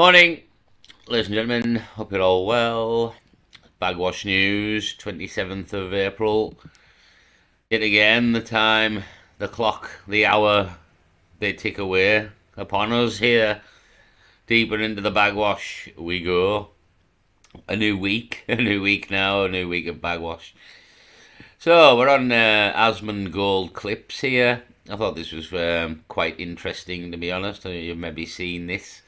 Morning, ladies and gentlemen. Hope you're all well. Bagwash News, 27th of April. Yet again, the time, the clock, the hour, they tick away upon us here. Deeper into the Bagwash we go. A new week, a new week now, a new week of Bagwash. So, we're on Asmund Gold clips here. I thought this was quite interesting, to be honest. You've maybe seen this.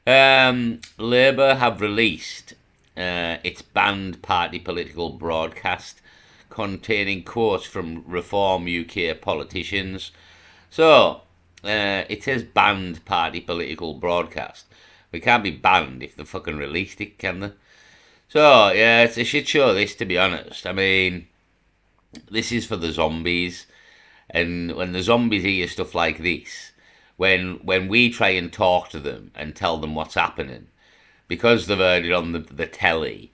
Labour have released its banned party political broadcast containing quotes from Reform UK politicians. So, it says banned party political broadcast. We can't be banned if they fucking released it, can they? So, yeah, it's a shit show, this, to be honest. I mean, this is for the zombies. And when the zombies hear stuff like this, when we try and talk to them and tell them what's happening, because they've heard it on the telly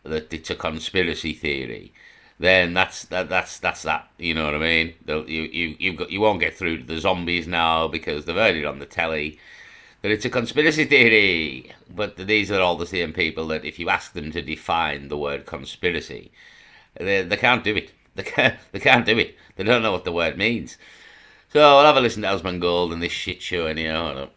that it's a conspiracy theory, then that's that. You know what I mean? You won't get through to the zombies now because they've heard it on the telly that it's a conspiracy theory. But these are all the same people that if you ask them to define the word conspiracy, they can't do it. They can't do it. They don't know what the word means. So I'll have a listen to Asmund Gold and this shit show anyhow.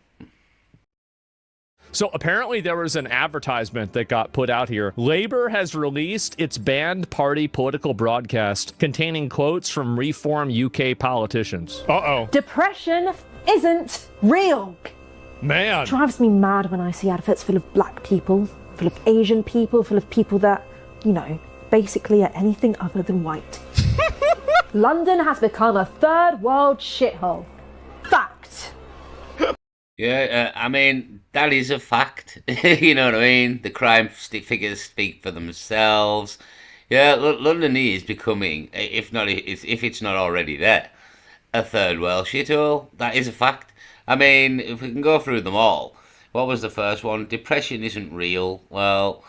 So apparently there was an advertisement that got put out here. Labour has released its banned party political broadcast containing quotes from Reform UK politicians. Uh-oh. Depression isn't real. Man. It drives me mad when I see adverts full of black people, full of Asian people, full of people that, basically are anything other than white. London has become a third world shithole. Fact. Yeah, I mean, that is a fact. You know what I mean? The crime figures speak for themselves. Yeah, London is becoming, if it's not already there, a third world shithole. That is a fact. I mean, if we can go through them all. What was the first one? Depression isn't real. Well,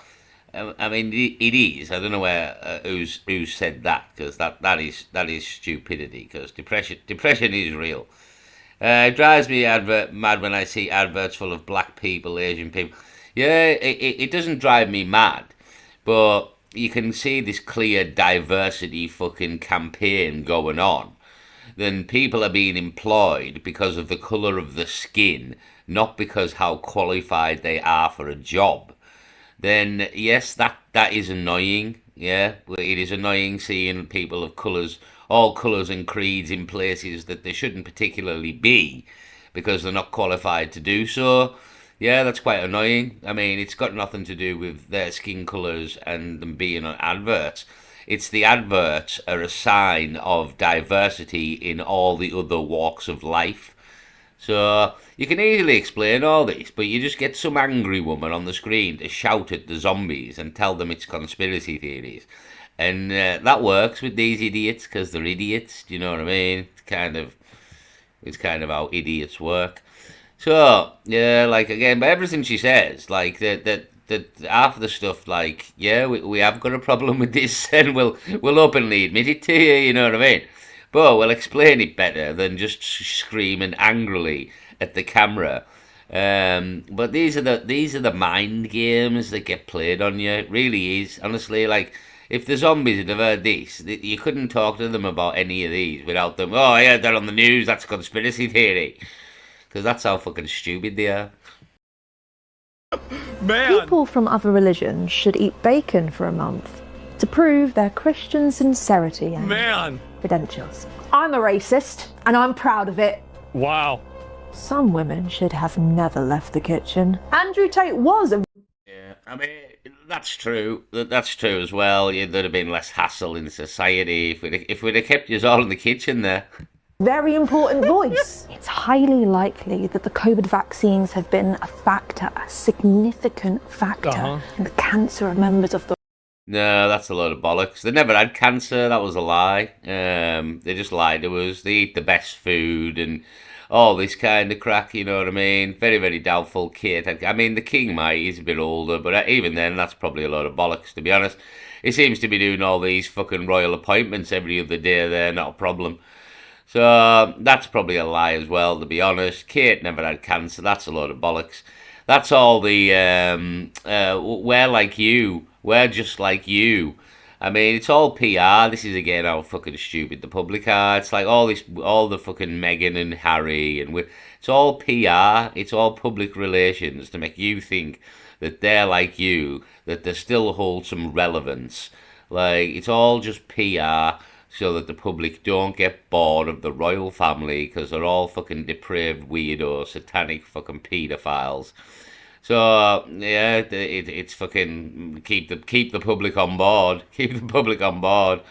I mean, it is. I don't know who said that, because that is stupidity. Because depression is real. It drives me mad when I see adverts full of black people, Asian people. Yeah, it doesn't drive me mad, but you can see this clear diversity fucking campaign going on. Then people are being employed because of the colour of the skin, not because how qualified they are for a job. Then yes, that is annoying. Yeah, it is annoying seeing people of all colours and creeds in places that they shouldn't particularly be because they're not qualified to do so. Yeah, that's quite annoying. I mean, it's got nothing to do with their skin colours and them being on adverts. It's the adverts are a sign of diversity in all the other walks of life. So you can easily explain all this, but you just get some angry woman on the screen to shout at the zombies and tell them it's conspiracy theories. And that works with these idiots because they're idiots. Do you know what I mean? It's kind of how idiots work. So yeah, like again, but everything she says, like that half of the stuff, like yeah, we have got a problem with this, and we'll openly admit it to you. You know what I mean? But we'll explain it better than just screaming angrily at the camera. But these are the mind games that get played on you. It really is, honestly. Like if the zombies had have heard this, you couldn't talk to them about any of these without them. Oh yeah, they're on the news. That's a conspiracy theory. Because that's how fucking stupid they are. Man. People from other religions should eat bacon for a month to prove their Christian sincerity and credentials. I'm a racist, and I'm proud of it. Wow. Some women should have never left the kitchen. Andrew Tate was a... Yeah, I mean, that's true. That's true as well. There'd have been less hassle in society if we'd have kept you all in the kitchen there. very important voice. It's highly likely that the COVID vaccines have been a factor, a significant factor in the cancer of members of the... No, that's a load of bollocks. They never had cancer. That was a lie. They just lied to us. They eat the best food and all this kind of crack, you know what I mean? Very, very doubtful kid. I mean, the king might, he's a bit older, but even then, that's probably a load of bollocks, to be honest. He seems to be doing all these fucking royal appointments every other day there, not a problem. So that's probably a lie as well, to be honest. Kate never had cancer. That's a load of bollocks. That's all the we're like you. We're just like you. I mean, it's all PR. This is again how fucking stupid the public are. It's like all this, all the fucking Meghan and Harry, and it's all PR. It's all public relations to make you think that they're like you, that they still hold some relevance. Like it's all just PR so that the public don't get bored of the royal family because they're all fucking depraved weirdos, satanic fucking paedophiles. So yeah, it's fucking keep the public on board, keep the public on board.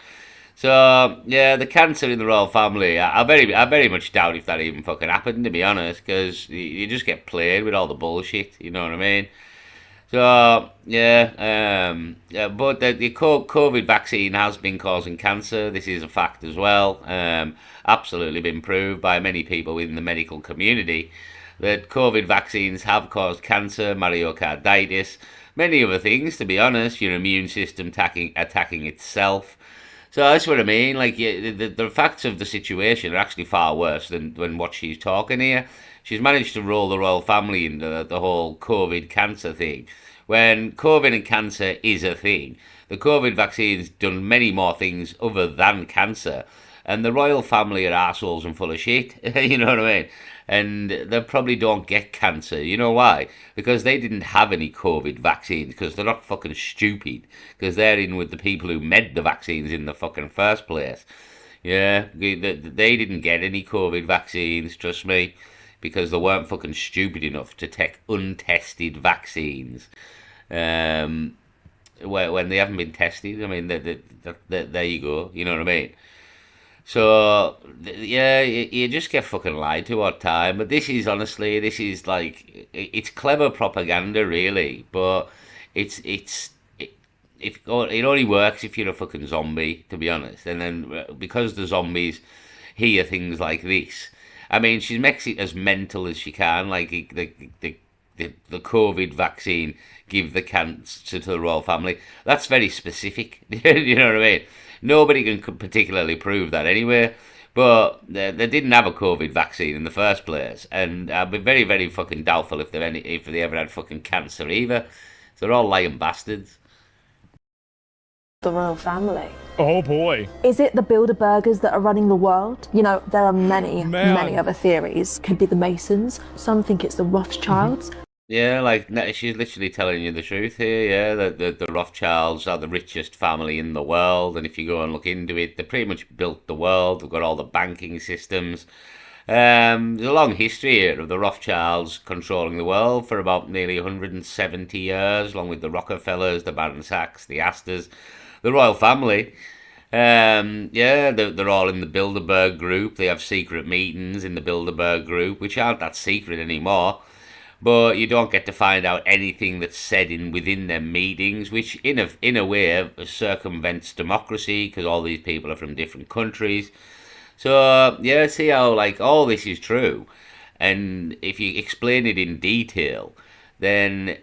So yeah, the cancer in the royal family, I very much doubt if that even fucking happened, to be honest, because you just get played with all the bullshit. You know what I mean? So yeah, yeah, but the COVID vaccine has been causing cancer. This is a fact as well. Absolutely been proved by many people in the medical community that COVID vaccines have caused cancer, myocarditis, many other things. To be honest, your immune system attacking itself. So that's what I mean. Like the facts of the situation are actually far worse than what she's talking here. She's managed to roll the royal family into the whole COVID cancer thing. When COVID and cancer is a thing, the COVID vaccine's done many more things other than cancer. And the royal family are assholes and full of shit. You know what I mean? And they probably don't get cancer. You know why? Because they didn't have any COVID vaccines. Because they're not fucking stupid. Because they're in with the people who made the vaccines in the fucking first place. Yeah, they didn't get any COVID vaccines, trust me, because they weren't fucking stupid enough to take untested vaccines. Um, when they haven't been tested, I mean, there you go. You know what I mean? So yeah, you just get fucking lied to all the time. But this is honestly, this is like it's clever propaganda, really. But it's if it only works if you're a fucking zombie, to be honest. And then because the zombies hear things like this, I mean, she makes it as mental as she can. Like the COVID vaccine give the cancer to the royal family. That's very specific. You know what I mean? Nobody can particularly prove that anyway. But they didn't have a COVID vaccine in the first place, and I'd be very, very fucking doubtful if they ever had fucking cancer either. So they're all lying bastards. The royal family. Oh boy. Is it the Bilderbergers that are running the world? You know, there are many, Man. many other theories. Could be the Masons. Some think it's the Rothschilds. Yeah, like she's literally telling you the truth here. Yeah, the Rothschilds are the richest family in the world, and if you go and look into it, they pretty much built the world. They've got all the banking systems. There's a long history here of the Rothschilds controlling the world for about nearly 170 years, along with the Rockefellers, the Baron Sachs, the Astors, the royal family. Yeah, they're all in the Bilderberg group. They have secret meetings in the Bilderberg group, which aren't that secret anymore. But you don't get to find out anything that's said within their meetings, which in a way circumvents democracy because all these people are from different countries. So yeah, see how like all this is true, and if you explain it in detail, then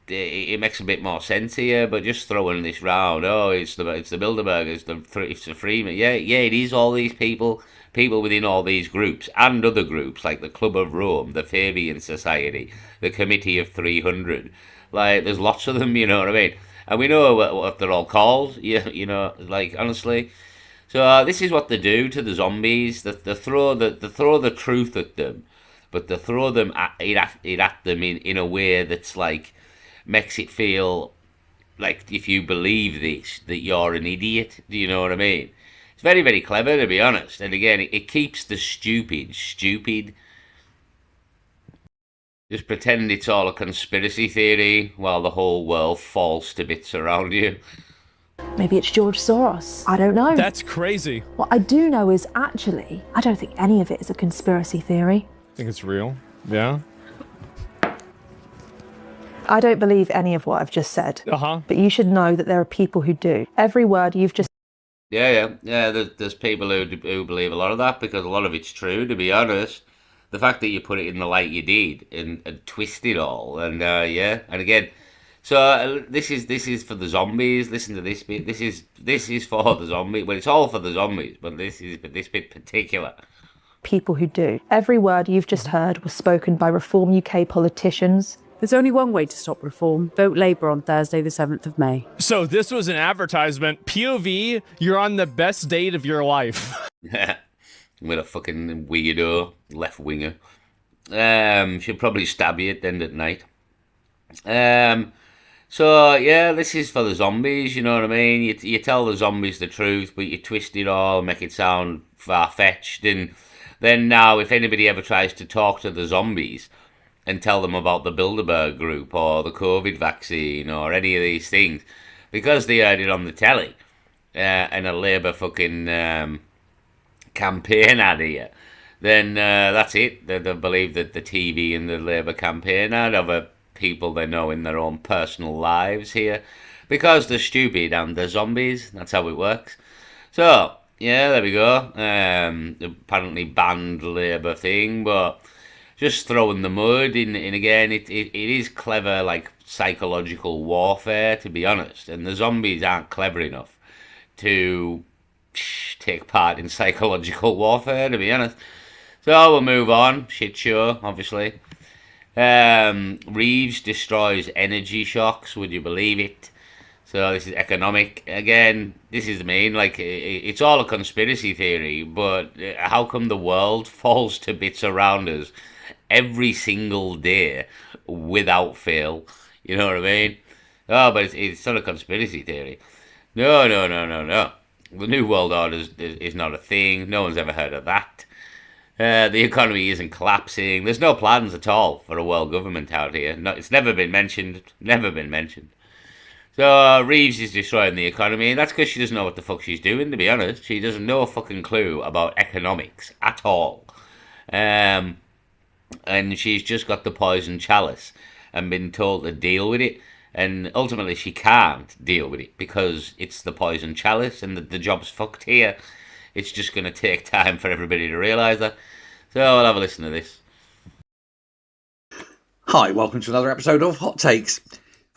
it makes a bit more sense here. But just throwing this round, oh, it's the Bilderberg, it's the Freeman. Yeah, yeah, it is all these people within all these groups and other groups like the Club of Rome, the Fabian Society, the Committee of 300. Like there's lots of them, you know what I mean? And we know what they're all called. Yeah, you know, like honestly. So this is what they do to the zombies. They throw the truth at them, but they throw it at them in a way that's like makes it feel like if you believe this that you're an idiot. Do you know what I mean? It's very very clever, to be honest. And again, it keeps the stupid stupid. Just pretend it's all a conspiracy theory while the whole world falls to bits around you. Maybe it's George Soros. I don't know. That's crazy. What I do know is actually, I don't think any of it is a conspiracy theory. Think it's real? Yeah. I don't believe any of what I've just said. Uh-huh. But you should know that there are people who do. Every word you've just Yeah. There's people who believe a lot of that because a lot of it's true. To be honest, the fact that you put it in the light you did and twist it all, and yeah, and again, so this is for the zombies. Listen to this bit. This is for the zombie. Well, it's all for the zombies, but this bit particular. people who do. Every word you've just heard was spoken by Reform UK politicians. There's only one way to stop reform. Vote Labour on Thursday, the 7th of May. So this was an advertisement. POV, you're on the best date of your life. With a fucking weirdo left-winger. She'll probably stab you at the end of the night. So, yeah, this is for the zombies, you know what I mean? You tell the zombies the truth, but you twist it all, make it sound far-fetched. And then now, if anybody ever tries to talk to the zombies and tell them about the Bilderberg group or the COVID vaccine or any of these things, because they heard it on the telly and a Labour fucking campaign ad here, then that's it. They believe that the TV and the Labour campaign ad of people they know in their own personal lives here, because they're stupid and they're zombies. That's how it works. So, yeah, there we go. Apparently banned Labour thing, but just throwing the mud in again. It is clever, like psychological warfare, to be honest. And the zombies aren't clever enough to take part in psychological warfare, to be honest. So we'll move on. Shit show, obviously. Reeves destroys energy shocks. Would you believe it? So this is economic. Again, this is the main, like, it's all a conspiracy theory, but how come the world falls to bits around us every single day without fail? You know what I mean? Oh, but it's not a conspiracy theory. No. The New World Order is not a thing. No one's ever heard of that. The economy isn't collapsing. There's no plans at all for a world government out here. No, it's never been mentioned. Never been mentioned. So Reeves is destroying the economy, and that's because she doesn't know what the fuck she's doing, to be honest. She doesn't know a fucking clue about economics at all. And she's just got the poison chalice and been told to deal with it. And ultimately she can't deal with it because it's the poison chalice and the job's fucked here. It's just going to take time for everybody to realise that. So I'll have a listen to this. Hi, welcome to another episode of Hot Takes.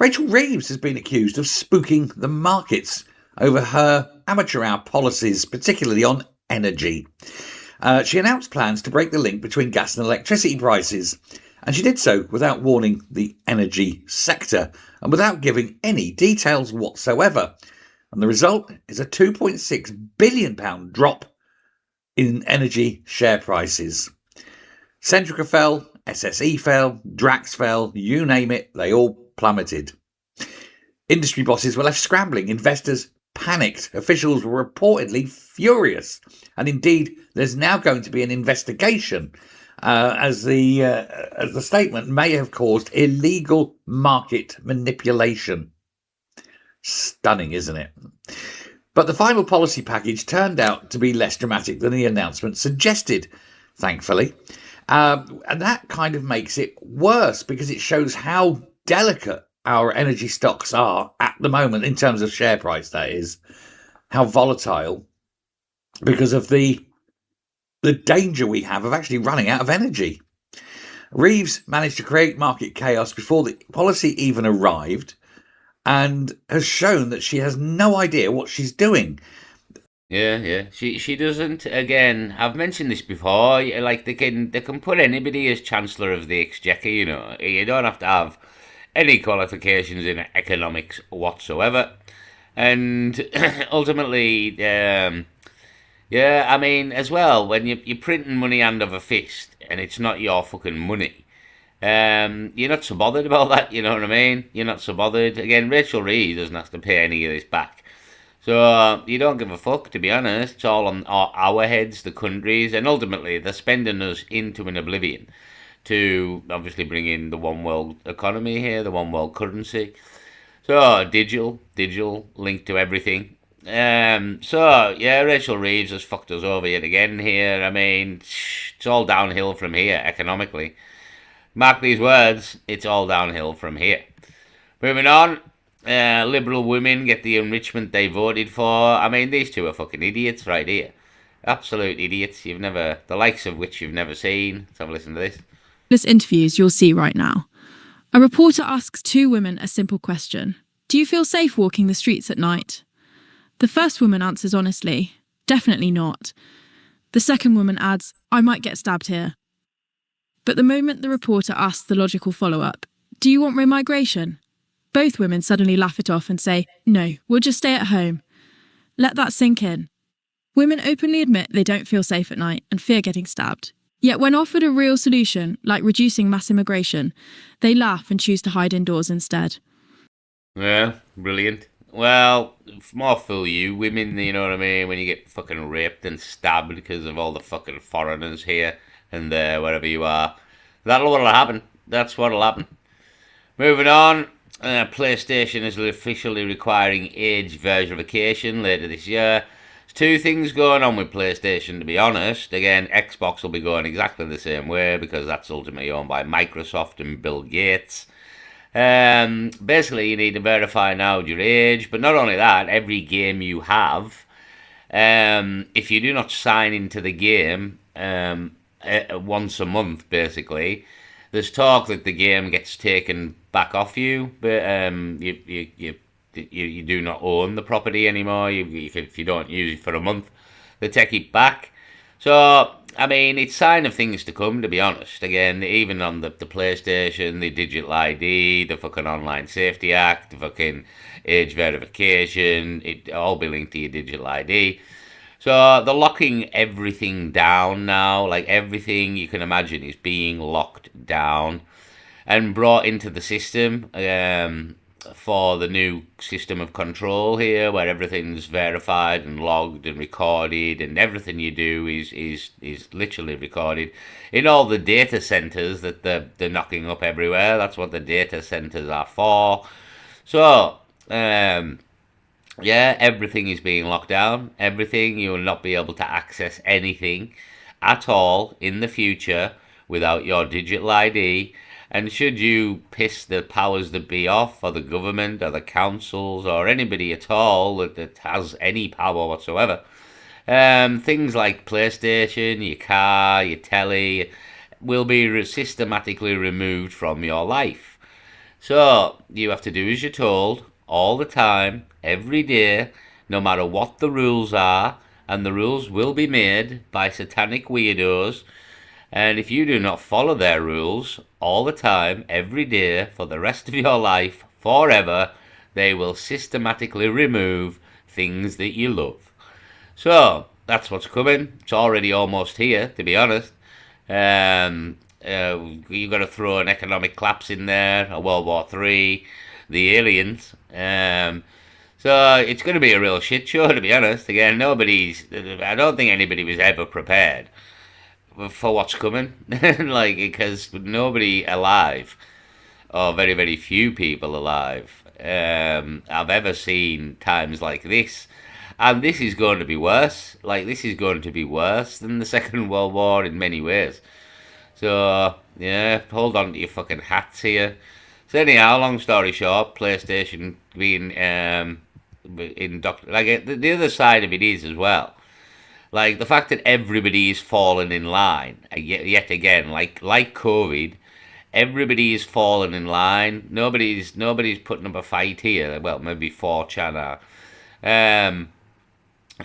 Rachel Reeves has been accused of spooking the markets over her amateur hour policies, particularly on energy. She announced plans to break the link between gas and electricity prices, and she did so without warning the energy sector and without giving any details whatsoever. And the result is a £2.6 billion drop in energy share prices. Centrica fell, SSE fell, Drax fell, you name it, they all plummeted. Industry bosses were left scrambling, investors panicked, officials were reportedly furious, and indeed there's now going to be an investigation as the statement may have caused illegal market manipulation. Stunning, isn't it? But the final policy package turned out to be less dramatic than the announcement suggested, thankfully. And that kind of makes it worse because it shows how delicate our energy stocks are at the moment in terms of share price, that is, how volatile, because of the danger we have of actually running out of energy. Reeves managed to create market chaos before the policy even arrived and has shown that she has no idea what she's doing. Yeah. She doesn't. Again, I've mentioned this before. Like they can put anybody as Chancellor of the Exchequer. You know, you don't have to have any qualifications in economics whatsoever. And ultimately, yeah, I mean, as well, when you're printing money hand over fist and it's not your fucking money, you're not so bothered about that. You know what I mean? You're not so bothered. Again, Rachel Reeves doesn't have to pay any of this back. So you don't give a fuck, to be honest. It's all on our heads, the countries, and ultimately they're spending us into an oblivion to obviously bring in the one world economy here, the one world currency. So digital linked to everything. So yeah, Rachel Reeves has fucked us over yet again here. I mean, it's all downhill from here economically. Mark these words, it's all downhill from here. Moving on. Liberal women get the enrichment they voted for. I mean, these two are fucking idiots right here. Absolute idiots. The likes of which you've never seen. Let's have a listen to this. This interviews you'll see right now. A reporter asks two women a simple question. Do you feel safe walking the streets at night? The first woman answers honestly, definitely not. The second woman adds, I might get stabbed here. But the moment the reporter asks the logical follow-up, do you want remigration? Both women suddenly laugh it off and say, no, we'll just stay at home. Let that sink in. Women openly admit they don't feel safe at night and fear getting stabbed. Yet when offered a real solution, like reducing mass immigration, they laugh and choose to hide indoors instead. Yeah, brilliant. Well, more fool you, women, you know what I mean, when you get fucking raped and stabbed because of all the fucking foreigners here and there, wherever you are. What'll happen. That's what'll happen. Moving on, PlayStation is officially requiring age verification later this year. There's two things going on with PlayStation, to be honest. Again, Xbox will be going exactly the same way because that's ultimately owned by Microsoft and Bill Gates. Basically, you need to verify now your age, but not only that, every game you have, if you do not sign into the game once a month, basically, there's talk that the game gets taken back off you, but you do not own the property anymore. If you don't use it for a month, they take it back. So, I mean, it's sign of things to come, to be honest. Again, even on the PlayStation, the digital ID, the fucking Online Safety Act, the fucking age verification, it all be linked to your digital ID. So they're locking everything down now. Like, everything you can imagine is being locked down and brought into the system for the new system of control here, where everything's verified and logged and recorded, and everything you do is literally recorded in all the data centers that they're knocking up everywhere. That's what the data centers are for. So, yeah, everything is being locked down. Everything. You will not be able to access anything at all in the future without your digital ID. And should you piss the powers that be off, or the government, or the councils, or anybody at all that has any power whatsoever, things like PlayStation, your car, your telly, will be systematically removed from your life. So, you have to do as you're told, all the time, every day, no matter what the rules are, and the rules will be made by satanic weirdos. And if you do not follow their rules all the time, every day, for the rest of your life, forever, they will systematically remove things that you love. So, that's what's coming. It's already almost here, to be honest. You've got to throw an economic collapse in there, a World War III, the aliens. So it's going to be a real shit show, to be honest. Again, I don't think anybody was ever prepared for what's coming. Like, because nobody alive, or very, very few people alive, I've ever seen times like this. And this is going to be worse. Like, this is going to be worse than the Second World War in many ways. So, yeah, hold on to your fucking hats here. So anyhow, long story short, PlayStation being like, the other side of it is as well, like the fact that everybody is falling in line yet again, like COVID, everybody is falling in line. Nobody's putting up a fight here. Well, maybe 4chan are.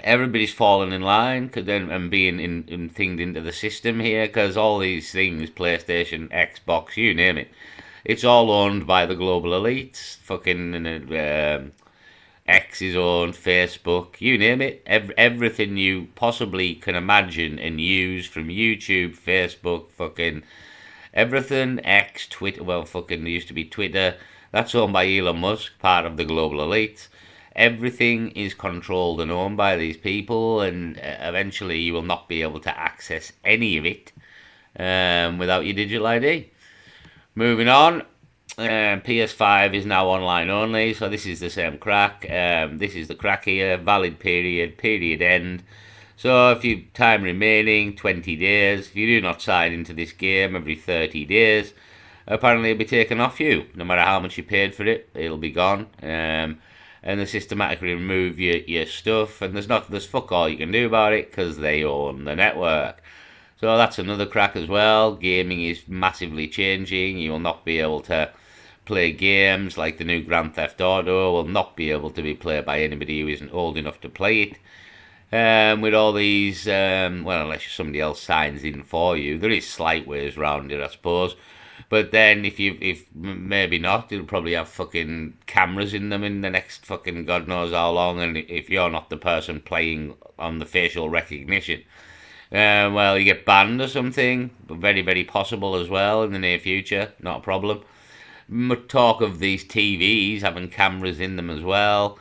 Everybody's falling in line and being thinged into the system here, because all these things, PlayStation, Xbox, you name it, it's all owned by the global elites. Fucking X is owned, Facebook, you name it. Everything you possibly can imagine and use, from YouTube, Facebook, fucking everything, X, Twitter, well, fucking there used to be Twitter, that's owned by Elon Musk, part of the global elites. Everything is controlled and owned by these people, and eventually you will not be able to access any of it without your digital ID. Moving on, PS5 is now online only, so this is the same crack. This is the crack here, valid period end. So if you time remaining, 20 days. If you do not sign into this game every 30 days, apparently it'll be taken off you. No matter how much you paid for it, it'll be gone. And they systematically remove your stuff, and there's fuck all you can do about it, because they own the network. So that's another crack as well. Gaming is massively changing. You will not be able to play games like the new Grand Theft Auto will not be able to be played by anybody who isn't old enough to play it. with all these, well, unless somebody else signs in for you, there is slight ways around it, I suppose. But then if maybe not, it'll probably have fucking cameras in them in the next fucking God knows how long. And if you're not the person playing on the facial recognition, well, you get banned or something. Very, very possible as well in the near future. Not a problem. Talk of these TVs having cameras in them as well.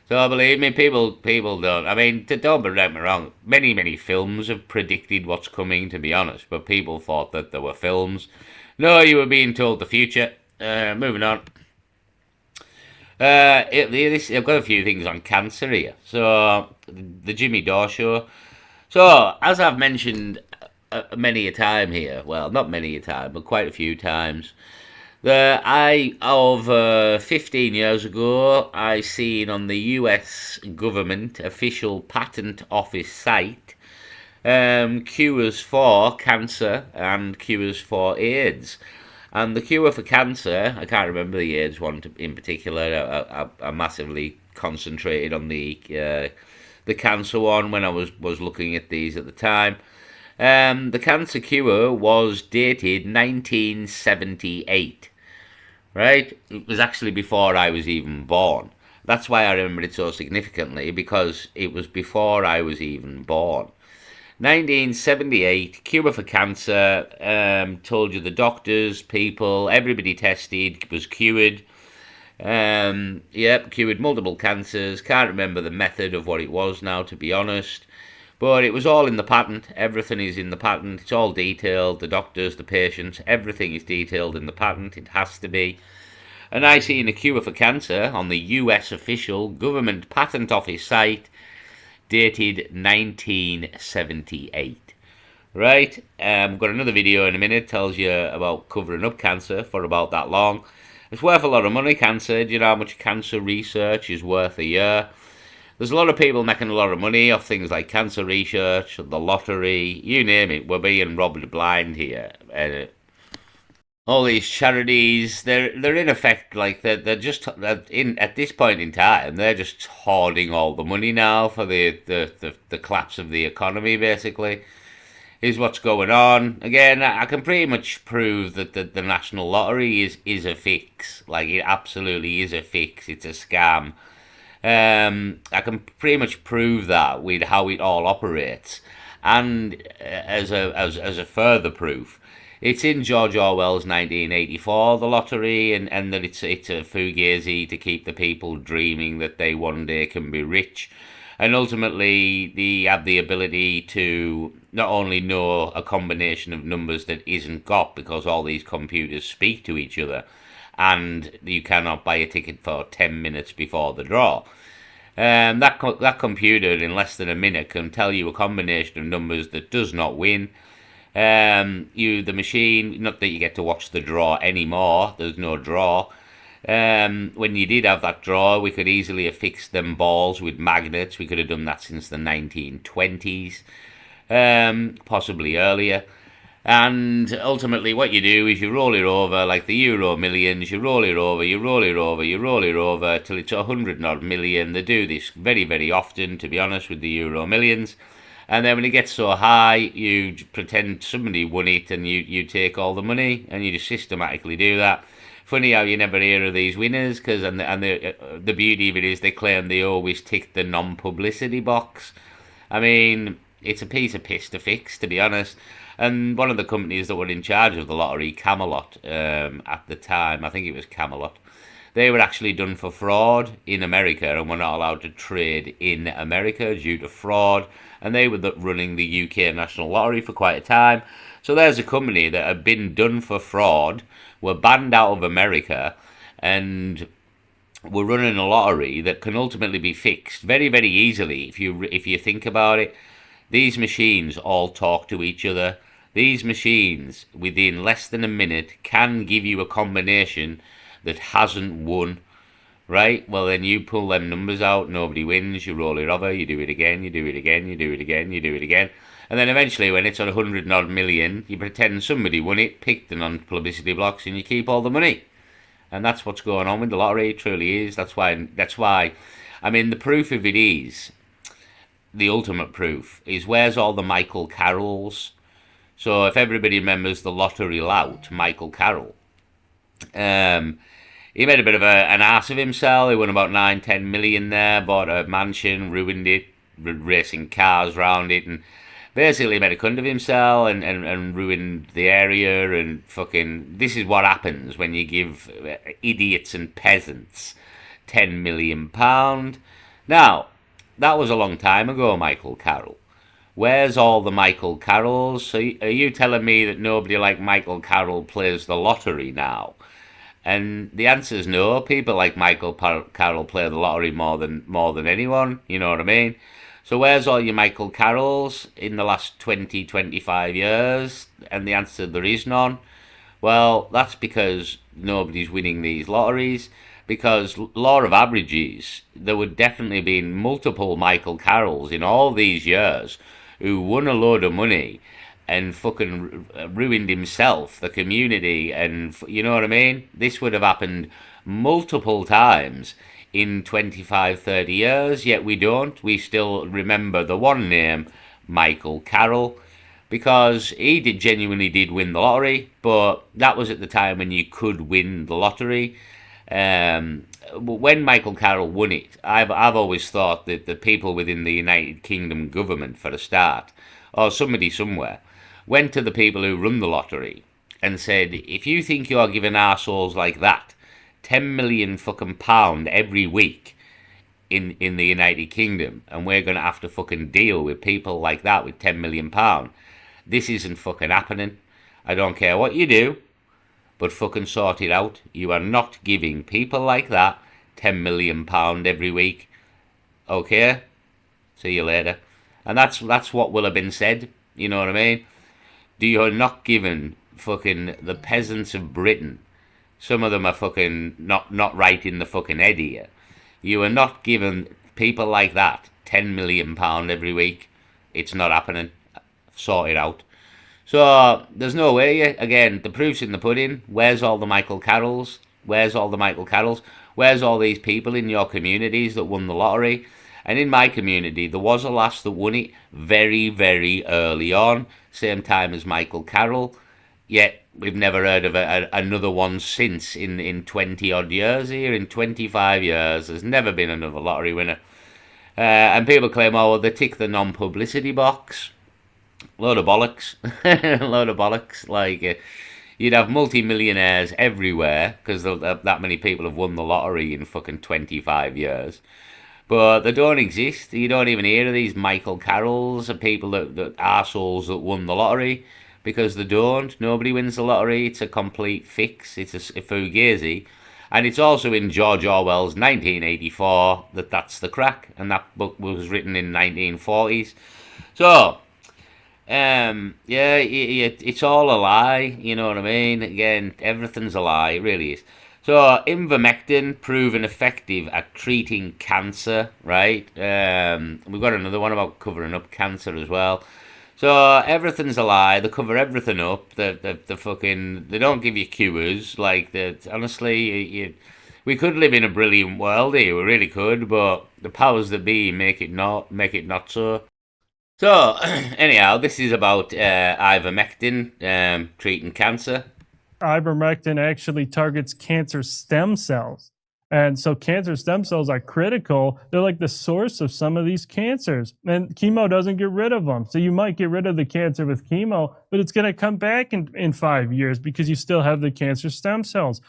So believe me, people don't. I mean, don't get me wrong. Many films have predicted what's coming, to be honest. But people thought that there were films. No, you were being told the future. Moving on. I've got a few things on cancer here. So the Jimmy Dore show. So as I've mentioned many a time here, well, not many a time, but quite a few times. Over 15 years ago, I seen on the US government official patent office site cures for cancer and cures for AIDS. And the cure for cancer, I can't remember the AIDS one in particular. I massively concentrated on the cancer one when I was looking at these at the time. The cancer cure was dated 1978. Right? It was actually before I was even born. That's why I remember it so significantly, because it was before I was even born. 1978, cure for cancer, told you the doctors, people, everybody tested, was cured. Yep, cured multiple cancers. Can't remember the method of what it was now, to be honest. But it was all in the patent. Everything is in the patent. It's all detailed. The doctors, the patients, everything is detailed in the patent. It has to be. And I seen a cure for cancer on the US official government patent office site dated 1978. Right? Got another video in a minute. Tells you about covering up cancer for about that long. It's worth a lot of money, cancer. Do you know how much cancer research is worth a year? There's a lot of people making a lot of money off things like cancer research, the lottery, you name it. We're being robbed blind here. All these charities, they're in effect like they're just in at this point in time. They're just hoarding all the money now for the collapse of the economy. Basically, is what's going on. Again, I can pretty much prove that the national lottery is a fix. Like, it absolutely is a fix. It's a scam. I can pretty much prove that with how it all operates, and as a further proof, it's in George Orwell's 1984, the lottery, and that it's a fugazi to keep the people dreaming that they one day can be rich, and ultimately they have the ability to not only know a combination of numbers that isn't got because all these computers speak to each other, and you cannot buy a ticket for 10 minutes before the draw. That computer in less than a minute can tell you a combination of numbers that does not win. The machine, not that you get to watch the draw anymore. There's no draw. When you did have that draw, we could easily have fixed them balls with magnets. We could have done that since the 1920s, possibly earlier. And ultimately what you do is you roll it over like the Euro Millions. You roll it over, you roll it over, you roll it over till it's 100 odd million. They do this very, very often, to be honest, with the Euro Millions. And then when it gets so high, you pretend somebody won it and you take all the money, and you just systematically do that. Funny how you never hear of these winners, because the beauty of it is they claim they always tick the non-publicity box. I mean, it's a piece of piss to fix, to be honest. And one of the companies that were in charge of the lottery, Camelot, at the time, I think it was Camelot, they were actually done for fraud in America and were not allowed to trade in America due to fraud. And they were running the UK National Lottery for quite a time. So there's a company that had been done for fraud, were banned out of America, and were running a lottery that can ultimately be fixed very, very easily if you think about it. These machines all talk to each other. These machines, within less than a minute, can give you a combination that hasn't won. Right? Well, then you pull them numbers out, nobody wins, you roll it over, you do it again, you do it again, you do it again, you do it again. And then eventually, when it's on 100 odd million, you pretend somebody won it, picked the non-publicity blocks, and you keep all the money. And that's what's going on with the lottery. It truly is. That's why. I mean, the proof of it is the ultimate proof is where's all the Michael Carrolls? So if everybody remembers the lottery lout, Michael Carroll, um, he made a bit of an ass of himself. He won about 9, 10 million there, bought a mansion, ruined it, racing cars round it, and basically made a cunt of himself and ruined the area. And fucking, this is what happens when you give idiots and peasants £10 million. Now, that was a long time ago, Michael Carroll. Where's all the Michael Carrolls? So are you telling me that nobody like Michael Carroll plays the lottery now? And the answer is no. People like Michael Carroll play the lottery more than anyone. You know what I mean? So where's all your Michael Carrolls in the last 20, 25 years? And the answer, there is none. Well, that's because nobody's winning these lotteries. Because law of averages, there would definitely been multiple Michael Carrolls in all these years who won a load of money and fucking ruined himself, the community, and you know what I mean? This would have happened multiple times in 25, 30 years, yet we don't. We still remember the one name, Michael Carroll, because he genuinely did win the lottery, but that was at the time when you could win the lottery. When Michael Carroll won it, I've always thought that the people within the United Kingdom government, for a start, or somebody somewhere, went to the people who run the lottery and said, if you think you're giving arseholes like that 10 million fucking pound every week in the United Kingdom, and we're going to have to fucking deal with people like that with 10 million pound, this isn't fucking happening. I don't care what you do, but fucking sort it out. You are not giving people like that 10 million pound every week. Okay? See you later. And that's what will have been said. You know what I mean? You're not giving fucking the peasants of Britain, some of them are fucking not right in the fucking head here. You are not giving people like that 10 million pound every week. It's not happening. Sort it out. So there's no way. Again, the proof's in the pudding. Where's all the Michael Carrolls? Where's all the Michael Carrolls? Where's all these people in your communities that won the lottery? And in my community, there was a lass that won it very, very early on, same time as Michael Carroll. Yet we've never heard of another one since in 20 odd years here. In 25 years, there's never been another lottery winner. And people claim, oh, well, they tick the non-publicity box. Load of bollocks. Load of bollocks. Like, you'd have multi-millionaires everywhere because that many people have won the lottery in fucking 25 years. But they don't exist. You don't even hear of these Michael Carrolls or people that arseholes that won the lottery, because they don't. Nobody wins the lottery. It's a complete fix. It's a fugazi. And it's also in George Orwell's 1984 that's the crack. And that book was written in 1940s. So, yeah, it's all a lie. You know what I mean? Again, everything's a lie. It really is. So, ivermectin proven effective at treating cancer, right? We've got another one about covering up cancer as well. So, everything's a lie. They cover everything up. The fucking, they don't give you cures. Like, honestly, we could live in a brilliant world here. We really could, but the powers that be make it not so. So, anyhow, this is about ivermectin treating cancer. Ivermectin actually targets cancer stem cells. And so cancer stem cells are critical. They're like the source of some of these cancers. And chemo doesn't get rid of them. So you might get rid of the cancer with chemo, but it's going to come back in 5 years because you still have the cancer stem cells.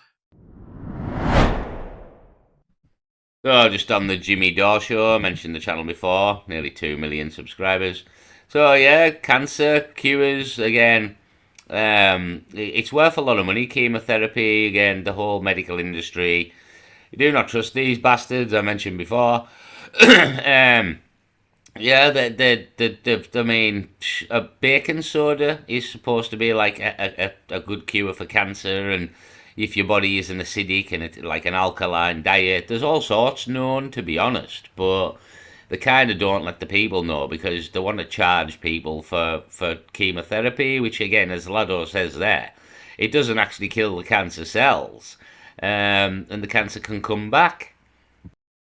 So just on the Jimmy Dore show, I mentioned the channel before, nearly 2 million subscribers. So yeah, cancer, cures, again, it's worth a lot of money. Chemotherapy, again, the whole medical industry. You do not trust these bastards, I mentioned before. Yeah, I mean, a baking soda is supposed to be like a good cure for cancer, and if your body isn't acidic and it's like an alkaline diet, there's all sorts known, to be honest, but they kind of don't let the people know because they want to charge people for chemotherapy, which again, as Lado says there, it doesn't actually kill the cancer cells, and the cancer can come back.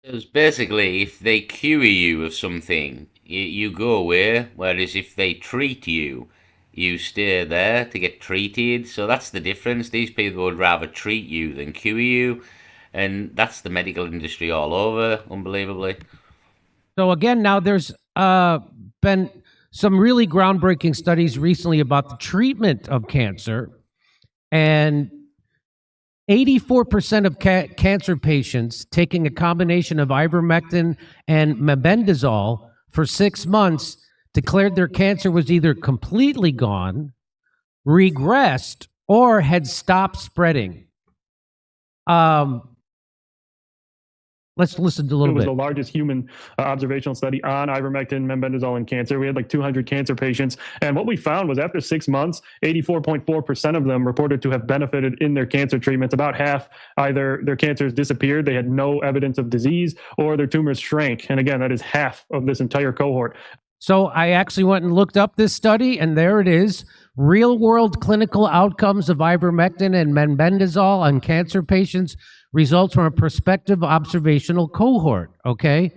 Because basically, if they cure you of something, you go away. Whereas if they treat you, you stay there to get treated. So that's the difference. These people would rather treat you than cure you, and that's the medical industry all over, unbelievably. So again, now there's been some really groundbreaking studies recently about the treatment of cancer, and 84% of cancer patients taking a combination of ivermectin and mebendazole for 6 months declared their cancer was either completely gone, regressed, or had stopped spreading. Let's listen to a It little was bit. the largest human observational study on ivermectin, mebendazole, and cancer. We had like 200 cancer patients. And what we found was after 6 months, 84.4% of them reported to have benefited in their cancer treatments. About half, either their cancers disappeared, they had no evidence of disease, or their tumors shrank. And again, that is half of this entire cohort. So I actually went and looked up this study, and there it is. Real world clinical outcomes of ivermectin and mebendazole on cancer patients, results from a prospective observational cohort. Okay.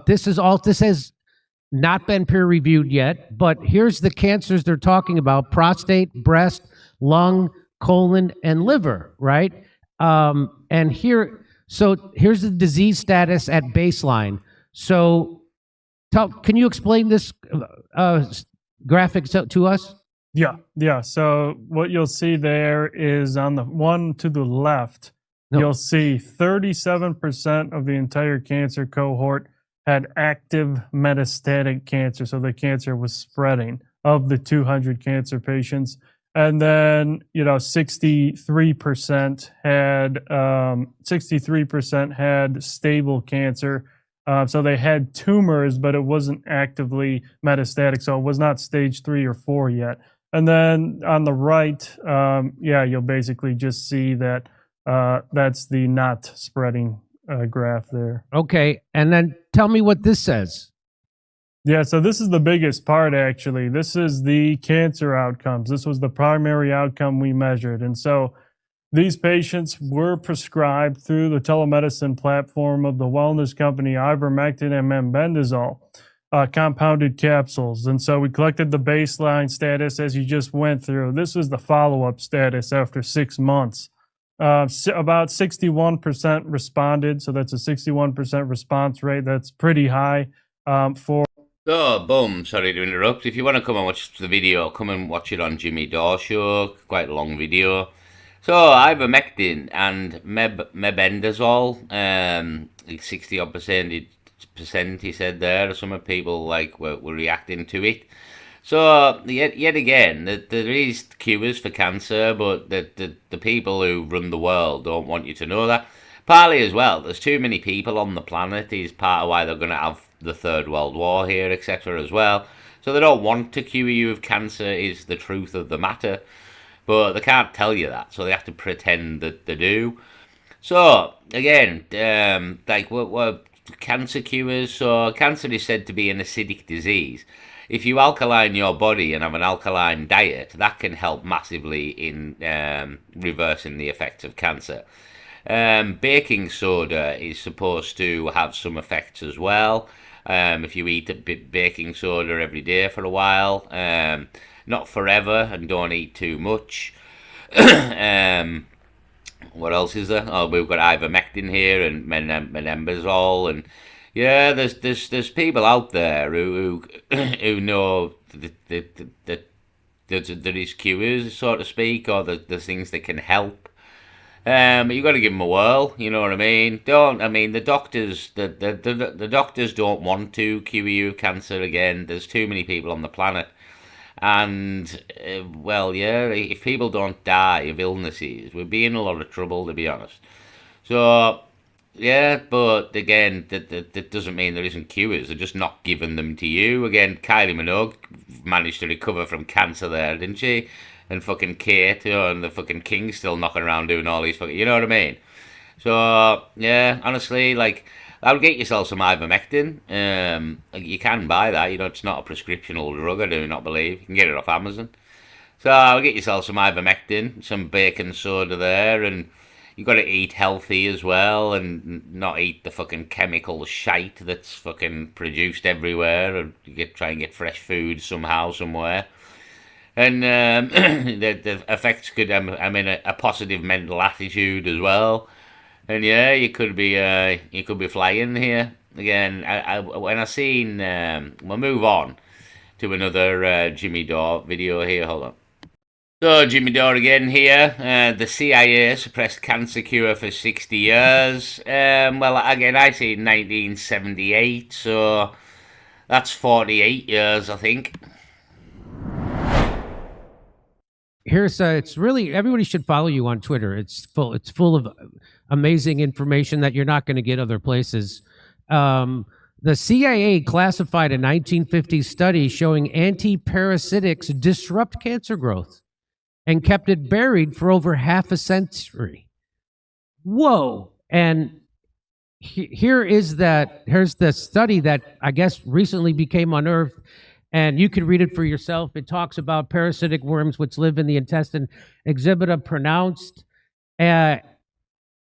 This has not been peer reviewed yet, but here's the cancers they're talking about: prostate, breast, lung, colon, and liver, right? And here's the disease status at baseline. So can you explain this graphic to us? Yeah. So what you'll see there is on the one to the left, you'll see 37% of the entire cancer cohort had active metastatic cancer. So the cancer was spreading of the 200 cancer patients. And then, 63% had stable cancer. So they had tumors, but it wasn't actively metastatic. So it was not stage 3 or 4 yet. And then on the right, you'll basically just see that that's the not spreading graph there. Okay. And then tell me what this says. Yeah, so this is the biggest part, actually. This is the cancer outcomes. This was the primary outcome we measured. And so these patients were prescribed through the telemedicine platform of the wellness company ivermectin and mebendazole, compounded capsules. And so we collected the baseline status as you just went through. This was the follow-up status after 6 months. About 61% responded, so that's a 61% response rate. That's pretty high for... Oh, boom. Sorry to interrupt. If you want to come and watch the video, come and watch it on Jimmy Dore Show. Quite a long video. So, ivermectin and mebendazole, 60-odd percent, he said there. Some people were reacting to it. So, yet again, there is cures for cancer, but the people who run the world don't want you to know that. Partly as well, there's too many people on the planet is part of why they're going to have the Third World War here, etc. as well. So they don't want to cure you of cancer, is the truth of the matter. But they can't tell you that, so they have to pretend that they do. So, again, what cancer cures? So, cancer is said to be an acidic disease. If you alkaline your body and have an alkaline diet, that can help massively in reversing the effects of cancer. Baking soda is supposed to have some effects as well. If you eat a bit baking soda every day for a while, not forever, and don't eat too much. What else is there? Oh, we've got ivermectin here and mebendazole, and yeah, there's people out there who know that there is cures, so to speak, or there's things that can help. But you got to give them a whirl. You know what I mean? The doctors, the doctors don't want to cure you of cancer again. There's too many people on the planet, and if people don't die of illnesses, we'd be in a lot of trouble, to be honest. So, yeah, but again, that doesn't mean there isn't cures. They're just not giving them to you. Again, Kylie Minogue managed to recover from cancer there, didn't she? And fucking Kate, and the fucking King's still knocking around doing all these fucking... You know what I mean? So, yeah, honestly, I would get yourself some ivermectin. You can buy that. It's not a prescriptional drug, I do not believe. You can get it off Amazon. So, I'll get yourself some ivermectin, some baking soda there, and you got to eat healthy as well, and not eat the fucking chemical shite that's fucking produced everywhere. And you try and get fresh food somehow, somewhere. And the effects could, a positive mental attitude as well. And yeah, you could be flying here again. When I seen, we'll move on to another Jimmy Dore video here. Hold on. So Jimmy Dore again here. The CIA suppressed cancer cure for 60 years. Well, again, I see 1978, so that's 48 years, I think. Here's it's really everybody should follow you on Twitter. It's full of amazing information that you're not going to get other places. The CIA classified a 1950s study showing anti-parasitics disrupt cancer growth and kept it buried for over half a century. Whoa! And here's the study that I guess recently became unearthed. And you can read it for yourself. It talks about parasitic worms which live in the intestine exhibit a pronounced, they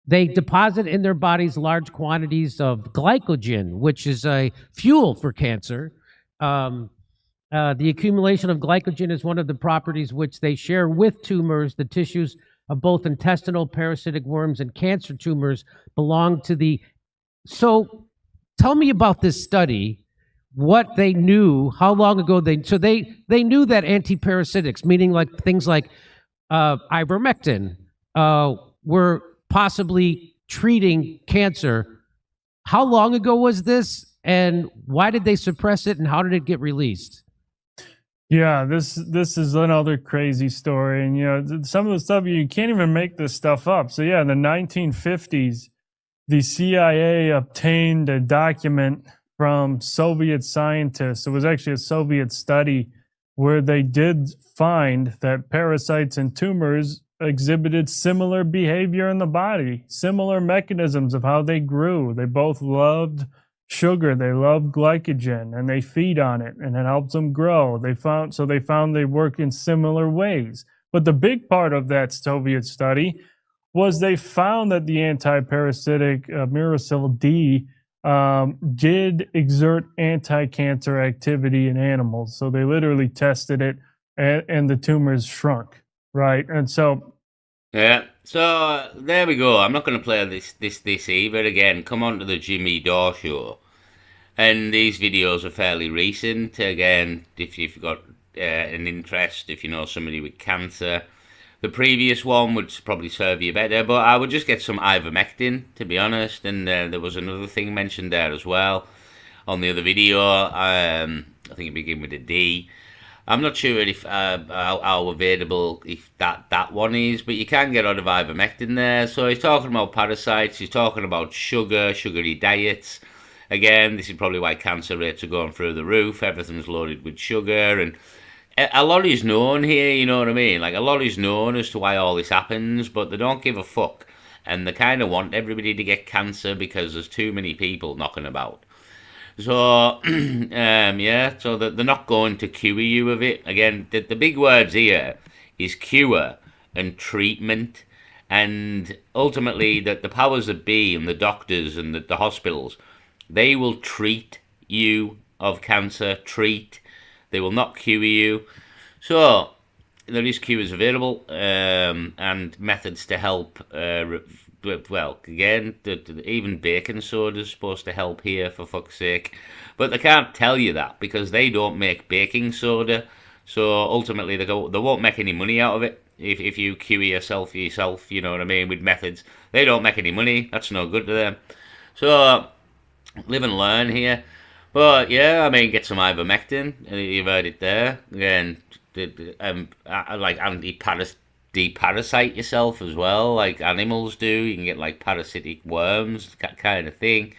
deposit in their bodies large quantities of glycogen, which is a fuel for cancer. The accumulation of glycogen is one of the properties which they share with tumors. The tissues of both intestinal parasitic worms and cancer tumors belong to the... So tell me about this study. What they knew, how long ago they knew that antiparasitics, meaning like things like ivermectin, were possibly treating cancer. How long ago was this, and why did they suppress it, and how did it get released? Yeah, this is another crazy story, and some of the stuff you can't even make this stuff up. So yeah, in the 1950s, the CIA obtained a document from Soviet scientists. It was actually a Soviet study where they did find that parasites and tumors exhibited similar behavior in the body, similar mechanisms of how they grew. They both loved sugar, they loved glycogen, and they feed on it, and it helps them grow. They found they work in similar ways. But the big part of that Soviet study was they found that the anti-parasitic Mirasil D did exert anti-cancer activity in animals. So they literally tested it, and the tumors shrunk, right? And so... Yeah, so there we go. I'm not going to play this either. Again, come on to the Jimmy Dore show. And these videos are fairly recent. Again, if you've got an interest, if you know somebody with cancer, the previous one would probably serve you better, but I would just get some ivermectin, to be honest. And there was another thing mentioned there as well on the other video. I think it began with a D. I'm not sure if how available if that one is, but you can get out of ivermectin there. So he's talking about parasites. He's talking about sugary diets. Again, this is probably why cancer rates are going through the roof. Everything's loaded with sugar, and a lot is known here, you know what I mean? Like, a lot is known as to why all this happens, but they don't give a fuck. And they kind of want everybody to get cancer because there's too many people knocking about. So, yeah, so they're not going to cure you of it. Again, the big words here is cure and treatment. And ultimately, the powers that be and the doctors and the hospitals, they will treat you of cancer, They will not cure you. So, there is cures available and methods to help. Well, again, even baking soda is supposed to help here, for fuck's sake. But they can't tell you that because they don't make baking soda. So ultimately, they won't make any money out of it. If you cure yourself, you know what I mean, with methods. They don't make any money. That's no good to them. So, live and learn here. But yeah, I mean, get some ivermectin. You've heard it there. Again, like deparasite yourself as well, like animals do. You can get like parasitic worms, that kind of thing.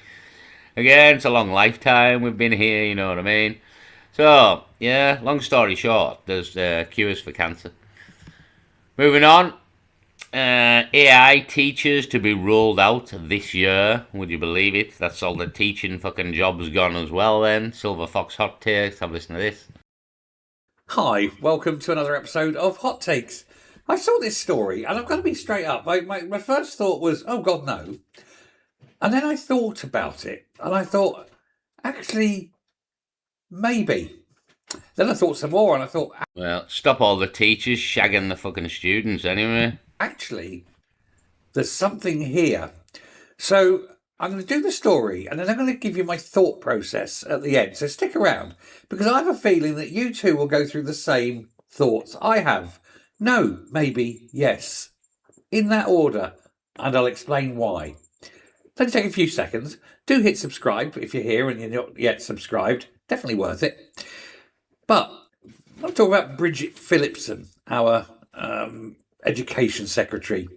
Again, it's a long lifetime we've been here, you know what I mean? So, yeah, long story short, there's cures for cancer. Moving on. AI teachers to be rolled out this year. Would you believe it? That's all the teaching fucking jobs gone as well then. Silver Fox Hot Takes. Have a listen to this. Hi, welcome to another episode of Hot Takes. I saw this story, and I've got to be straight up. My first thought was, oh, God, no. And then I thought about it, and I thought, actually, maybe. Then I thought some more, and I thought, Well, stop all the teachers shagging the fucking students anyway. actually, there's something here. So I'm going to do the story, and then I'm going to give you my thought process at the end. So stick around, because I have a feeling that you too will go through the same thoughts I have. No, maybe, yes. In that order, and I'll explain why. Let it take a few seconds. Do hit subscribe if you're here and you're not yet subscribed. Definitely worth it. But I'm talking about Bridget Phillipson, our education secretary.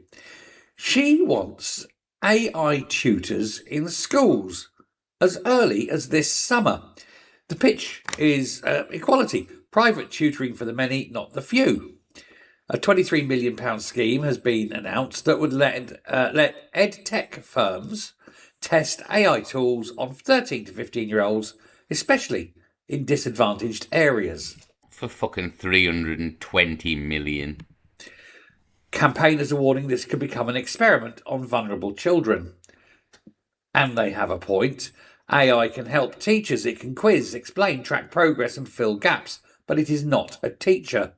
She wants AI tutors in schools as early as this summer. The pitch is equality, private tutoring for the many, not the few. A £23 million scheme has been announced that would let ed-tech firms test AI tools on 13 to 15-year-olds, especially in disadvantaged areas. For fucking 320 million. Campaigners are warning this could become an experiment on vulnerable children. And they have a point. AI can help teachers. It can quiz, explain, track progress and fill gaps. But it is not a teacher.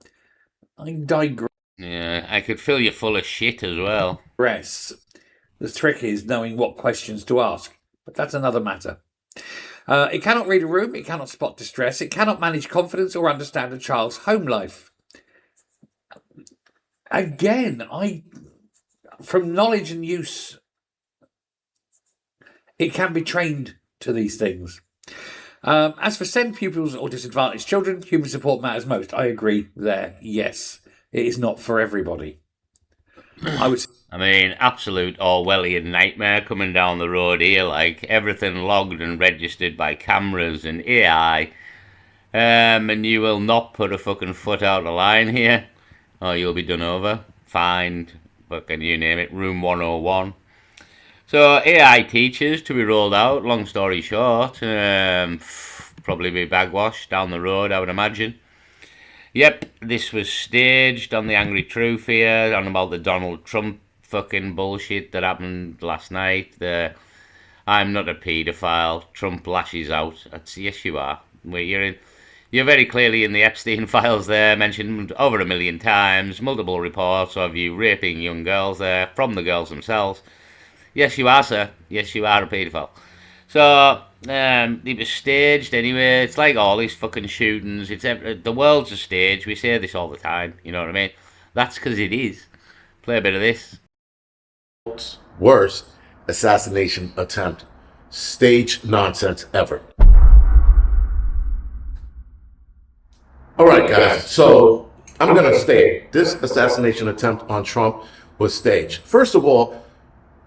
I digress. Yeah, I could fill you full of shit as well. The trick is knowing what questions to ask. But that's another matter. It cannot read a room. It cannot spot distress. It cannot manage confidence or understand a child's home life. Again, from knowledge and use, it can be trained to these things. As for SEND pupils or disadvantaged children, human support matters most. I agree there. Yes, it is not for everybody. I mean, absolute Orwellian nightmare coming down the road here, like everything logged and registered by cameras and AI. And you will not put a fucking foot out of line here, or you'll be done over, fined, fucking you name it, room 101. So AI teachers to be rolled out, long story short, probably be Bagwash down the road, I would imagine. Yep, this was staged on the Angry Truth here, on about the Donald Trump fucking bullshit that happened last night. I'm not a paedophile. Trump lashes out. Yes, you are. You're very clearly in the Epstein files there, mentioned over 1 million times, multiple reports of you raping young girls there, from the girls themselves. Yes, you are, sir. Yes, you are a paedophile. So, it was staged anyway. It's like all these fucking shootings. The world's a stage. We say this all the time. You know what I mean? That's because it is. Play a bit of this. Worst assassination attempt. Staged nonsense ever. All right, guys. So, I'm going to state this assassination attempt on Trump was staged. First of all,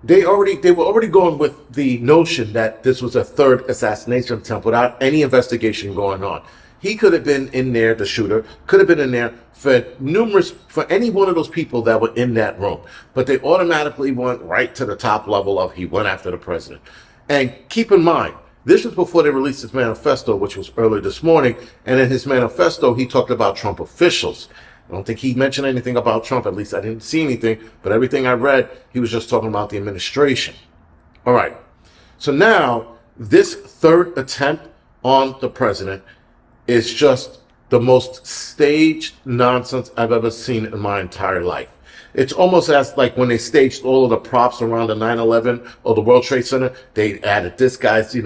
they were already going with the notion that this was a third assassination attempt without any investigation going on. He could have been in there, the shooter could have been in there for any one of those people that were in that room. But they automatically went right to the top level of he went after the president. And keep in mind, this was before they released his manifesto, which was early this morning. And in his manifesto, he talked about Trump officials. I don't think he mentioned anything about Trump. At least I didn't see anything. But everything I read, he was just talking about the administration. All right. So now this third attempt on the president is just the most staged nonsense I've ever seen in my entire life. It's almost as like when they staged all of the props around the 9/11 or the World Trade Center, they added this guy's,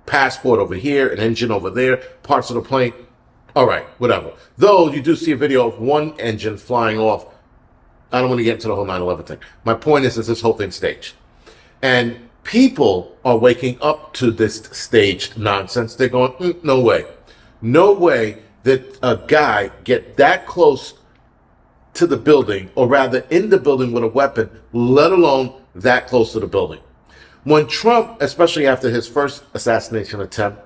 passport over here, an engine over there, parts of the plane. All right, whatever. Though you do see a video of one engine flying off. I don't want to get into the whole 9/11 thing. My point is this whole thing staged. And people are waking up to this staged nonsense. They're going, no way. No way that a guy get that close to the building, or rather in the building with a weapon, let alone that close to the building. When Trump, especially after his first assassination attempt,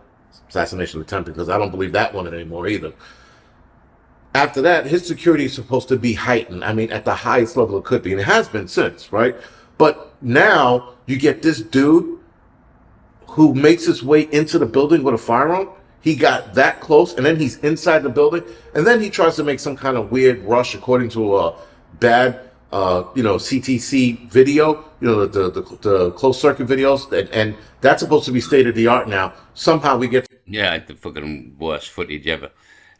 because I don't believe that one anymore either. After that, his security is supposed to be heightened. I mean, at the highest level it could be, and it has been since, right? But now you get this dude who makes his way into the building with a firearm. He got that close, and then he's inside the building, and then he tries to make some kind of weird rush, according to bad, CTC video, the closed circuit videos, and that's supposed to be state of the art now. Somehow we get. Yeah, the fucking worst footage ever.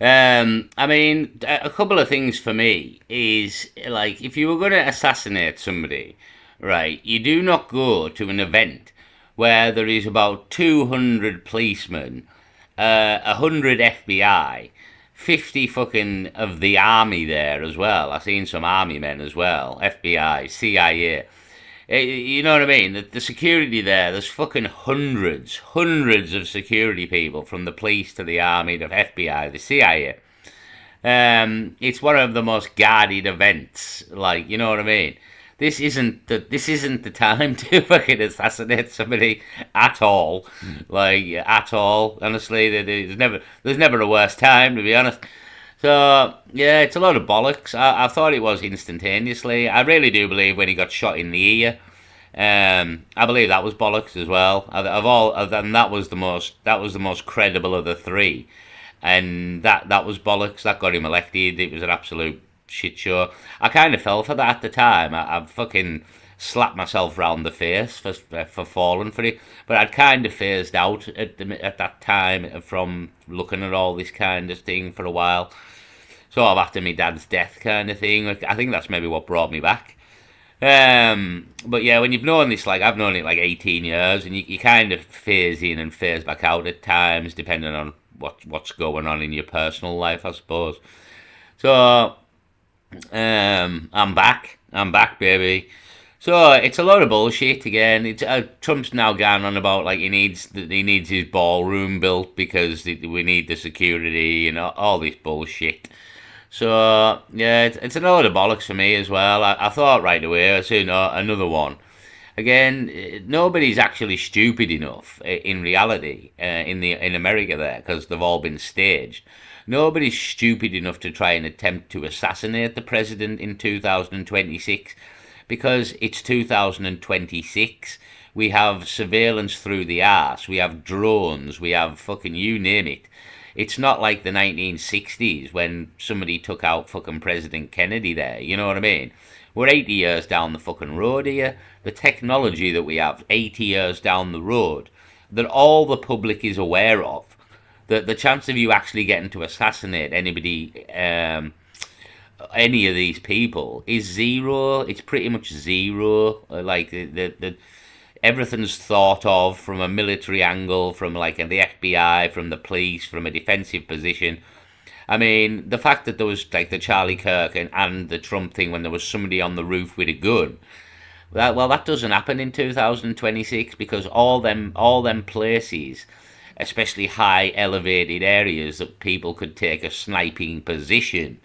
I mean, a couple of things for me is like if you were going to assassinate somebody, right? You do not go to an event where there is about 200 policemen, 100 FBI, 50 fucking of the army there as well. I've seen some army men as well, FBI, CIA. You know what I mean? The security there's fucking hundreds of security people from the police to the army, the FBI, the CIA. It's one of the most guarded events. Like, you know what I mean? This isn't the time to fucking assassinate somebody at all. Like at all. Honestly, there's never a worse time, to be honest. So yeah, it's a lot of bollocks. I thought it was instantaneously. I really do believe when he got shot in the ear. I believe that was bollocks as well. And that was the most credible of the three, and that was bollocks. That got him elected. It was an absolute shit show. I kind of fell for that at the time. I fucking slapped myself round the face for falling for it. But I'd kind of phased out at that time from looking at all this kind of thing for a while. Sort of after my dad's death kind of thing. Like, I think that's maybe what brought me back. But yeah, when you've known this, like I've known it like 18 years, and you kind of phase in and phase back out at times, depending on what's going on in your personal life, I suppose. So, I'm back, baby. So it's a lot of bullshit again. It's Trump's now gone on about like he needs his ballroom built because we need the security and all this bullshit. So yeah, it's another bollocks for me as well. I thought right away, I said no, another one. Again, nobody's actually stupid enough in reality in America there because they've all been staged. Nobody's stupid enough to try and attempt to assassinate the president in 2026 because it's 2026. We have surveillance through the arse. We have drones. We have fucking you name it. It's not like the 1960s when somebody took out fucking President Kennedy there. You know what I mean? We're 80 years down the fucking road here. The technology that we have 80 years down the road that all the public is aware of. The chance of you actually getting to assassinate anybody, any of these people is zero. It's pretty much zero. Like the everything's thought of from a military angle, from like the FBI, from the police, from a defensive position. I mean, the fact that there was like the Charlie Kirk and the Trump thing when there was somebody on the roof with a gun. That doesn't happen in 2026 because all them places, especially high elevated areas that people could take a sniping position.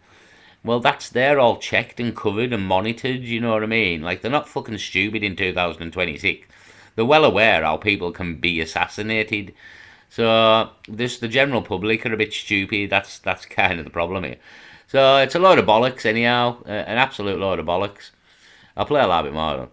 Well, they're all checked and covered and monitored, you know what I mean? Like, they're not fucking stupid in 2026. They're well aware how people can be assassinated. So, the general public are a bit stupid. That's kind of the problem here. So, it's a load of bollocks anyhow. An absolute load of bollocks. I'll play a little bit more.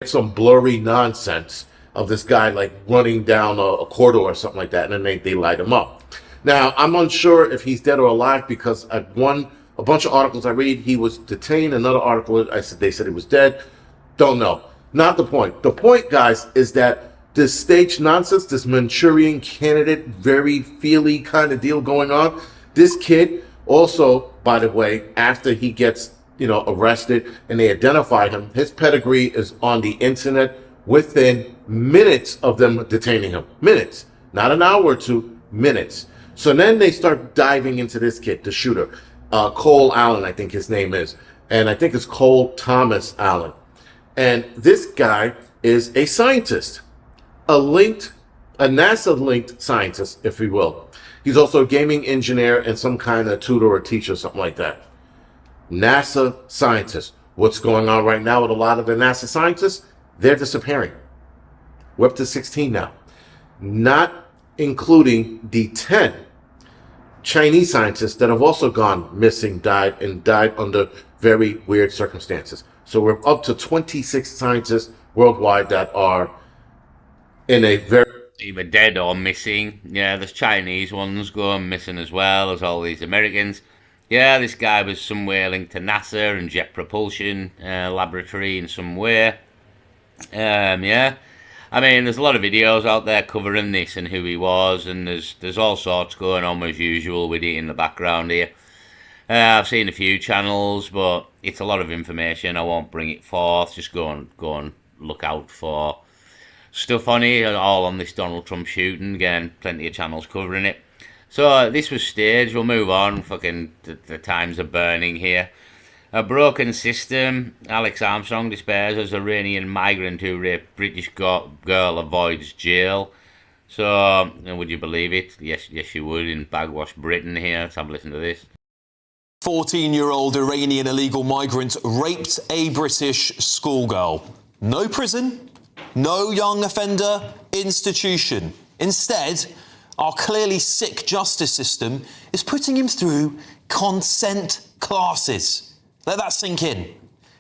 Some blurry nonsense of this guy like running down a corridor or something like that, and then they light him up. Now, I'm unsure if he's dead or alive because a bunch of articles I read, he was detained. Another article, they said he was dead. Don't know. Not the point. The point, guys, is that this staged nonsense, this Manchurian candidate, very feely kind of deal going on. This kid also, by the way, after he gets, arrested and they identify him, his pedigree is on the internet within minutes of them detaining him. Minutes. Not an hour or two, minutes. So then they start diving into this kid, the shooter. Cole Allen, I think his name is. And I think it's Cole Thomas Allen. And this guy is a scientist, a NASA-linked scientist, if you will. He's also a gaming engineer and some kind of tutor or teacher, something like that. NASA scientist. What's going on right now with a lot of the NASA scientists? They're disappearing. We're up to 16 now. Not including the 10 Chinese scientists that have also gone missing, died under very weird circumstances. So we're up to 26 scientists worldwide that are in a very... either dead or missing. Yeah, there's Chinese ones going missing as well. There's all these Americans. Yeah, this guy was somewhere linked to NASA and Jet Propulsion Laboratory in some way. Yeah, I mean, there's a lot of videos out there covering this and who he was, and there's all sorts going on as usual with it in the background here. I've seen a few channels, but it's a lot of information. I won't bring it forth. Just go and look out for stuff on it, all on this Donald Trump shooting. Again, plenty of channels covering it. So this was staged. We'll move on. Fucking the times are burning here. A broken system. Alex Armstrong despairs as Iranian migrant who raped British girl avoids jail. So, would you believe it? Yes, you would. In Bagwash, Britain here. Let's have a listen to this. 14-year-old Iranian illegal migrant raped a British schoolgirl. No prison, no young offender institution. Instead, our clearly sick justice system is putting him through consent classes. Let that sink in.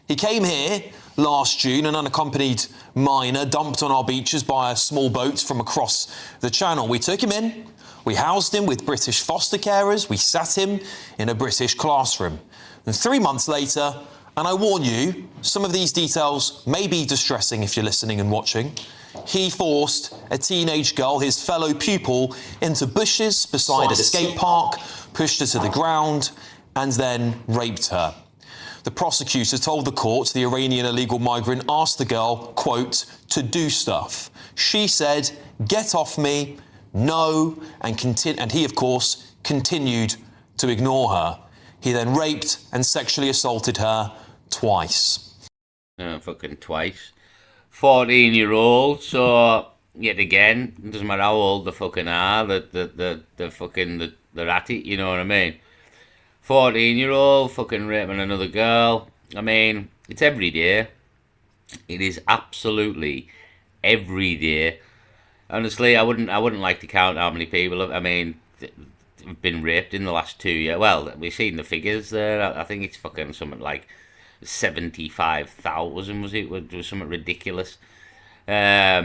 He came here last June, an unaccompanied minor dumped on our beaches by a small boat from across the channel. We took him in. We housed him with British foster carers. We sat him in a British classroom. And 3 months later, and I warn you, some of these details may be distressing if you're listening and watching, he forced a teenage girl, his fellow pupil, into bushes beside a skate park, pushed her to the ground, and then raped her. The prosecutor told the court the Iranian illegal migrant asked the girl, quote, to do stuff. She said, get off me, no, and he, of course, continued to ignore her. He then raped and sexually assaulted her twice. Fucking twice. 14-year-old, so yet again, it doesn't matter how old the fucking are, they're at it, you know what I mean? 14-year-old fucking raping another girl. I mean, it's every day. It is absolutely every day. Honestly, I wouldn't like to count how many people have been raped in the last 2 years. Well, we've seen the figures there. I think it's fucking something like 75,000, was it? Was something ridiculous. Yeah,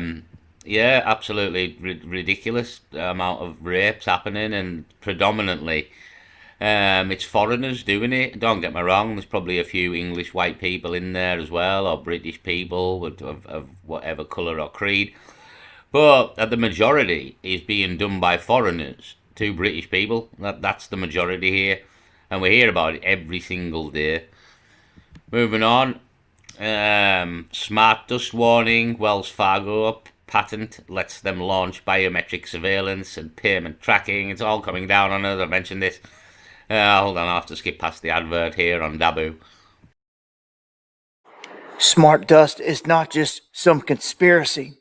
absolutely ridiculous amount of rapes happening, and predominantly it's foreigners doing it. Don't get me wrong, there's probably a few English white people in there as well, or British people of whatever colour or creed. But the majority is being done by foreigners to British people. That's the majority here. And we hear about it every single day. Moving on. Smart dust warning. Wells Fargo patent lets them launch biometric surveillance and payment tracking. It's all coming down on us. I mentioned this. Hold on, I have to skip past the advert here on Dabu. Smart dust is not just some conspiracy.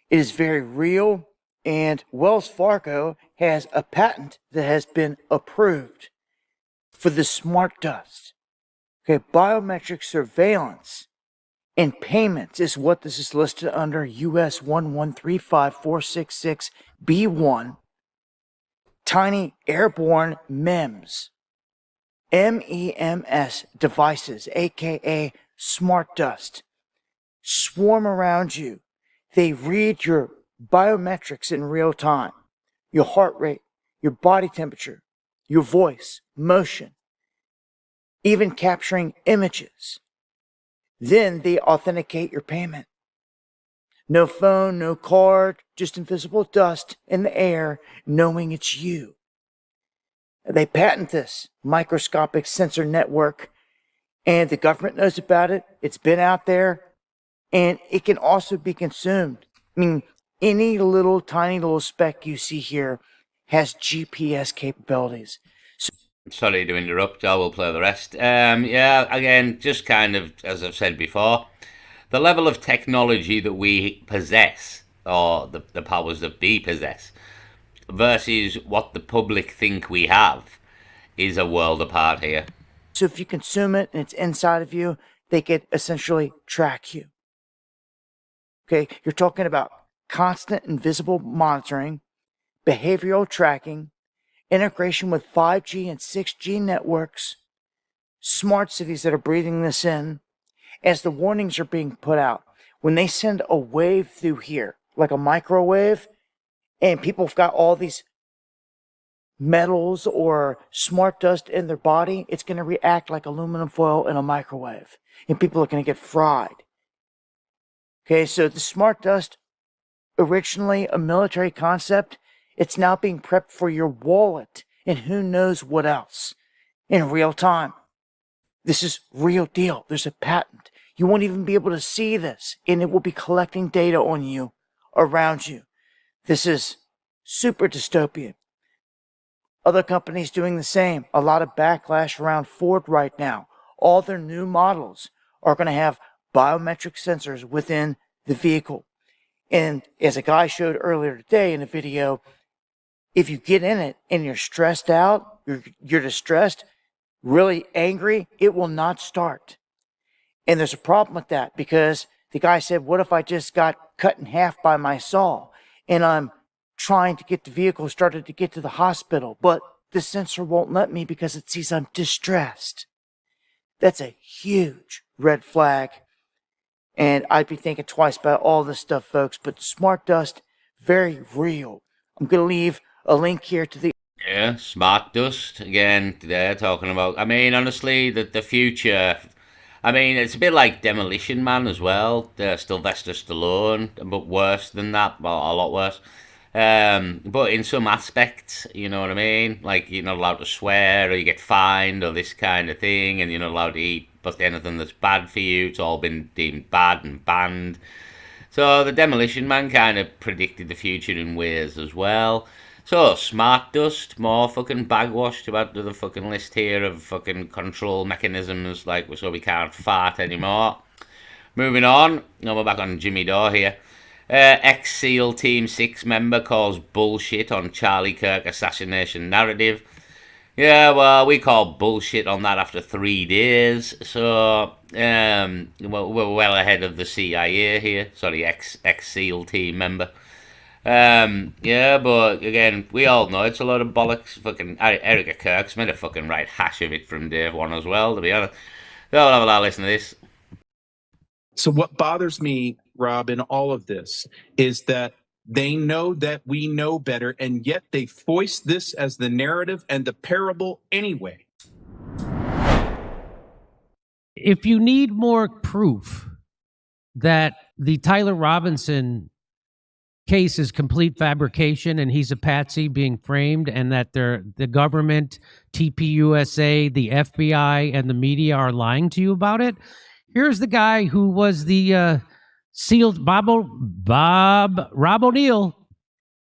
It is very real, and Wells Fargo has a patent that has been approved for the smart dust. Okay, biometric surveillance and payments is what this is listed under US 1135466B1. Tiny airborne MEMS. MEMS devices, aka smart dust, swarm around you. They read your biometrics in real time, your heart rate, your body temperature, your voice, motion, even capturing images. Then they authenticate your payment. No phone, no card, just invisible dust in the air, knowing it's you. They patent this microscopic sensor network, and the government knows about it. It's been out there, and it can also be consumed. I mean, any little tiny little speck you see here has GPS capabilities. Sorry to interrupt. I will play the rest. Yeah, again, just kind of as I've said before, the level of technology that we possess, or the powers that be possess, versus what the public think we have, is a world apart here. So if you consume it and it's inside of you, they could essentially track you. Okay, you're talking about constant invisible monitoring, behavioral tracking, integration with 5G and 6G networks, smart cities that are breathing this in. As the warnings are being put out, when they send a wave through here, like a microwave, and people have got all these metals or smart dust in their body, it's going to react like aluminum foil in a microwave, and people are going to get fried. Okay, so the smart dust, originally a military concept, it's now being prepped for your wallet and who knows what else in real time. This is real deal. There's a patent. You won't even be able to see this, and it will be collecting data on you, around you. This is super dystopian. Other companies doing the same. A lot of backlash around Ford right now. All their new models are going to have biometric sensors within the vehicle. And as a guy showed earlier today in a video, if you get in it and you're stressed out, you're distressed, really angry, it will not start. And there's a problem with that because the guy said, what if I just got cut in half by my saw and I'm trying to get the vehicle started to get to the hospital, but the sensor won't let me because it sees I'm distressed? That's a huge red flag. And I'd be thinking twice about all this stuff, folks. But smart dust, very real. I'm going to leave a link here to the... Yeah, smart dust again. They're talking about. I mean, honestly, the future. I mean, it's a bit like Demolition Man as well. Sylvester Stallone, but worse than that. Well, a lot worse. But in some aspects, you know what I mean? Like, you're not allowed to swear, or you get fined, or this kind of thing, and you're not allowed to eat but anything that's bad for you. It's all been deemed bad and banned. So the Demolition Man kind of predicted the future in ways as well. So, smart dust, more fucking bagwash to add to the fucking list here of fucking control mechanisms, like so we can't fart anymore. Moving on, now we're back on Jimmy Dore here. Ex-SEAL Team 6 member calls bullshit on Charlie Kirk assassination narrative. Yeah, well, we call bullshit on that after 3 days, so we're well ahead of the CIA here. Sorry, ex-SEAL Team member. Yeah, but again, we all know it's a lot of bollocks. Fucking Erica Kirk's made a fucking right hash of it from day one as well, to be honest. So I'll have a lot of listen to this. So what bothers me, Rob, in all of this is that they know that we know better, and yet they foist this as the narrative and the parable anyway. If you need more proof that the Tyler Robinson case is complete fabrication and he's a patsy being framed, and that the government, TPUSA, the FBI, and the media are lying to you about it, here's the guy who was the sealed Rob O'Neill.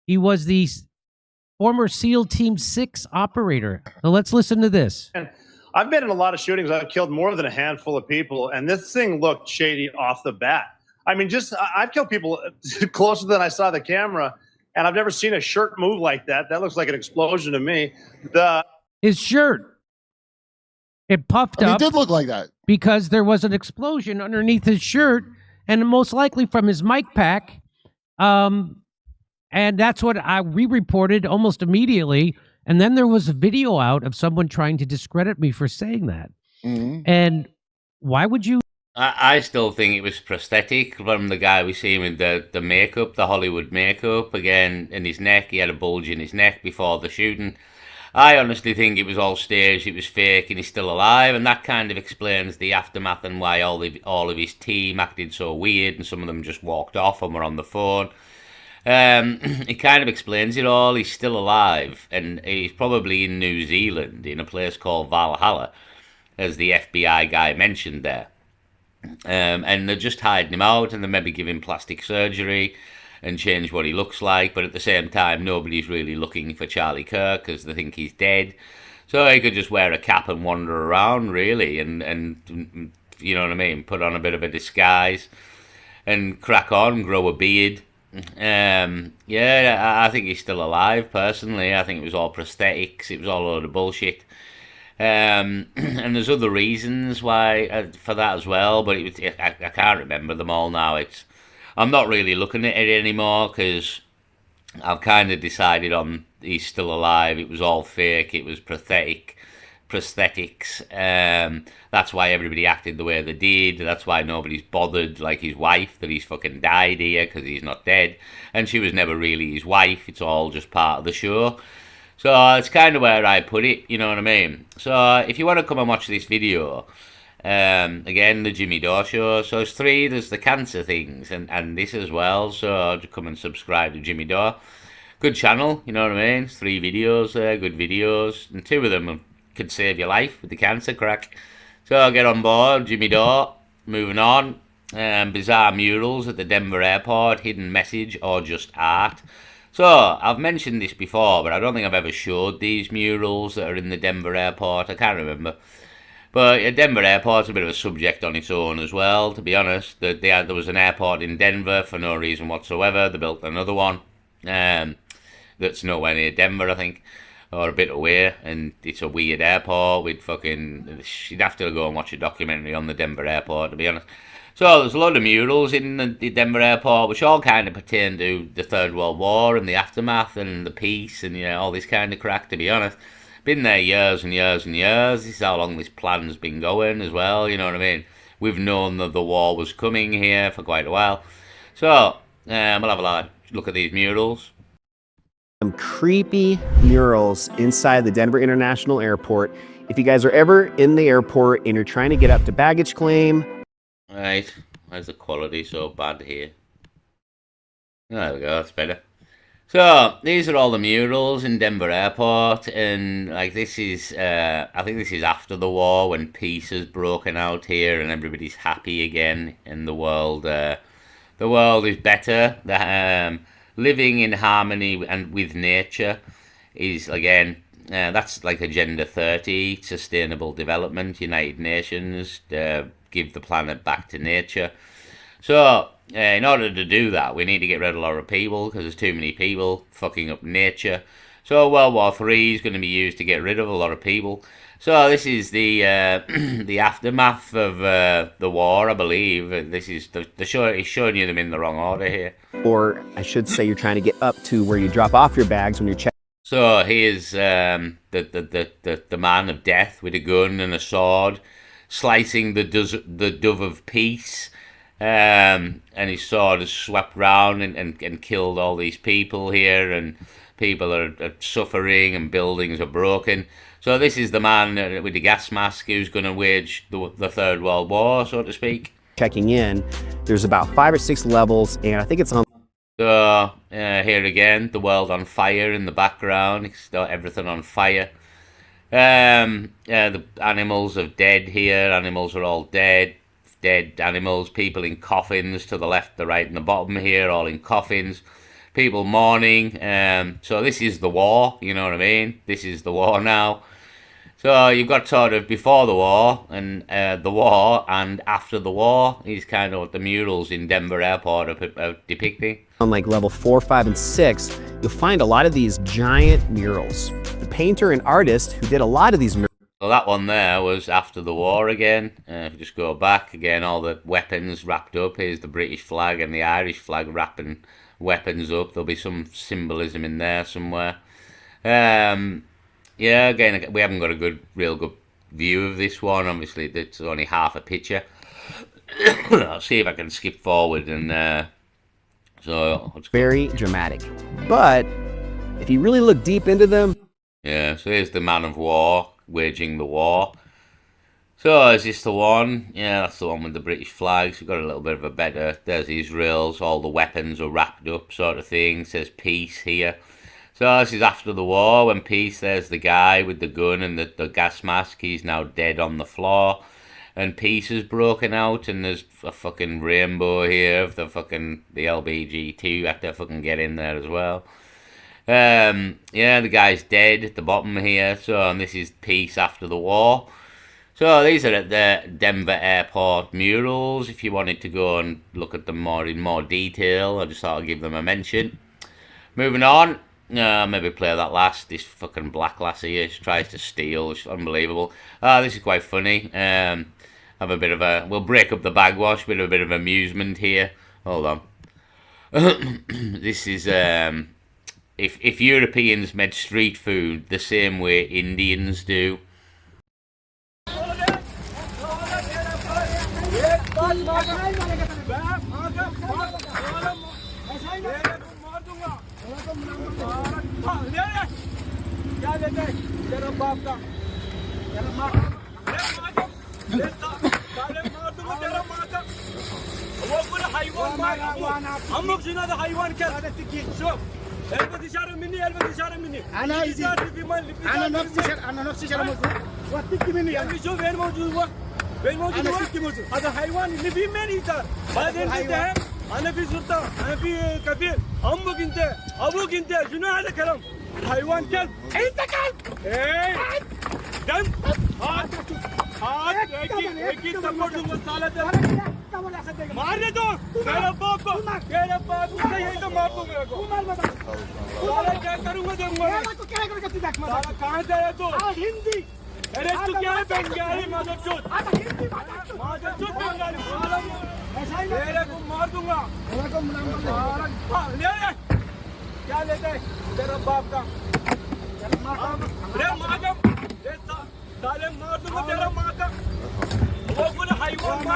He was the former SEAL Team 6 operator. So let's listen to this. And I've been in a lot of shootings. I've killed more than a handful of people, and this thing looked shady off the bat. I mean, I've killed people closer than I saw the camera, and I've never seen a shirt move like that. That looks like an explosion to me. His shirt, it puffed up. It did look like that. Because there was an explosion underneath his shirt, and most likely from his mic pack. And that's what we reported almost immediately. And then there was a video out of someone trying to discredit me for saying that. Mm-hmm. And why would you? I still think it was prosthetic from the guy we see with the makeup, the Hollywood makeup. Again, in his neck, he had a bulge in his neck before the shooting. I honestly think it was all staged, it was fake, and he's still alive, and that kind of explains the aftermath and why all of his team acted so weird, and some of them just walked off and were on the phone. It kind of explains it all. He's still alive, and he's probably in New Zealand, in a place called Valhalla, as the FBI guy mentioned there. And they're just hiding him out, and they maybe give him plastic surgery and change what he looks like, but at the same time, nobody's really looking for Charlie Kirk because they think he's dead. So he could just wear a cap and wander around, really, and you know what I mean, put on a bit of a disguise and crack on, grow a beard. Yeah, I think he's still alive, personally. I think it was all prosthetics, it was all a load of bullshit. And there's other reasons why for that as well, but I can't remember them all now. I'm not really looking at it anymore because I've kind of decided on he's still alive. It was all fake. It was prosthetics. That's why everybody acted the way they did. That's why nobody's bothered, like his wife, that he's fucking died here because he's not dead. And she was never really his wife. It's all just part of the show. So it's kind of where I put it, you know what I mean? So if you want to come and watch this video, again, the Jimmy Dore Show. So it's three. There's the cancer things and this as well. So come and subscribe to Jimmy Dore. Good channel, you know what I mean? It's 3 videos there, good videos. And 2 of them could save your life with the cancer crack. So get on board, Jimmy Dore. Moving on. Bizarre murals at the Denver airport, hidden message or just art. So, I've mentioned this before, but I don't think I've ever showed these murals that are in the Denver airport. I can't remember. But Denver airport's a bit of a subject on its own as well, to be honest. There was an airport in Denver for no reason whatsoever. They built another one that's nowhere near Denver, I think, or a bit away, and it's a weird airport with fucking... You'd have to go and watch a documentary on the Denver airport, to be honest. So there's a lot of murals in the Denver airport, which all kind of pertain to the Third World War and the aftermath and the peace and all this kind of crack, to be honest. Been there years and years and years. This is how long this plan's been going as well, you know what I mean? We've known that the war was coming here for quite a while. So, we'll have a look at these murals. Some creepy murals inside the Denver International Airport. If you guys are ever in the airport and you're trying to get up to baggage claim... Right, where's the quality so bad here? There we go, that's better. So, these are all the murals in Denver Airport, and like this is, I think this is after the war when peace has broken out here and everybody's happy again and the world is better. Living in harmony and with nature is, again, that's like Agenda 30, Sustainable Development, United Nations, give the planet back to nature. So, in order to do that, we need to get rid of a lot of people because there's too many people fucking up nature. So World War III is going to be used to get rid of a lot of people. So this is the the aftermath of the war, I believe. This is the show. It's showing you them in the wrong order here. Or I should say, you're trying to get up to where you drop off your bags when you're checking. So here's the man of death with a gun and a sword, slicing the dove of peace. And his sword has swept round and killed all these people here, and people are suffering and buildings are broken. So this is the man with the gas mask who's going to wage the Third World War, so to speak. Checking in, there's about 5 or 6 levels, and I think it's on... So here again, the world on fire in the background, it's got everything on fire. The animals are dead here, animals are all dead. Dead animals, people in coffins to the left, the right and the bottom here, all in coffins, people mourning. So this is the war, you know what I mean? This is the war now. So you've got sort of before the war and after the war is kind of what the murals in Denver Airport are depicting. On like level 4, 5, and 6, you'll find a lot of these giant murals. The painter and artist who did a lot of these murals. So that one there was after the war again. If you just go back again, all the weapons wrapped up. Here's the British flag and the Irish flag wrapping weapons up. There'll be some symbolism in there somewhere. Yeah, again, we haven't got a real good view of this one. Obviously, it's only half a picture. I'll see if I can skip forward and so. Very dramatic, but if you really look deep into them. Yeah, so here's the man of war waging the war. So is this the one? Yeah, that's the one with the British flags. We've got a little bit of a better. There's Israel's. All the weapons are wrapped up, sort of thing. It says peace here. So this is after the war when peace. There's the guy with the gun and the gas mask. He's now dead on the floor. And peace has broken out, and there's a fucking rainbow here of the LBG2. Have to fucking get in there as well. Yeah, the guy's dead at the bottom here. So, and this is peace after the war. So these are at the Denver Airport murals. If you wanted to go and look at them in more detail, I just thought I'd give them a mention. Moving on. Maybe play that last. This fucking black lassie here, she tries to steal. It's unbelievable. This is quite funny. Have a bit of a... We'll break up the bagwash with a bit of amusement here. Hold on. This is... If Europeans made street food the same way Indians do. هذا حيوان اللي في مني صار بعدين انت انا في سلطان انا في كبير امك انت ابوك انت شنو هذا كلام حيوان كلب انت كلب ايه دم هات اكيد تمر مساله मारने दो मेरा बाप को सही तो मार दो मेरे को साला क्या करूंगा देखूंगा साला कहाँ से है तू हिंदी अरे तू क्या है बंगाली मादरचोद मादरचोद बंगाली मेरे को मार दूंगा ले क्या लेते है तेरा बाप का अरे मादम साले मार दूंगा तेरा माँ का وأقول حيوان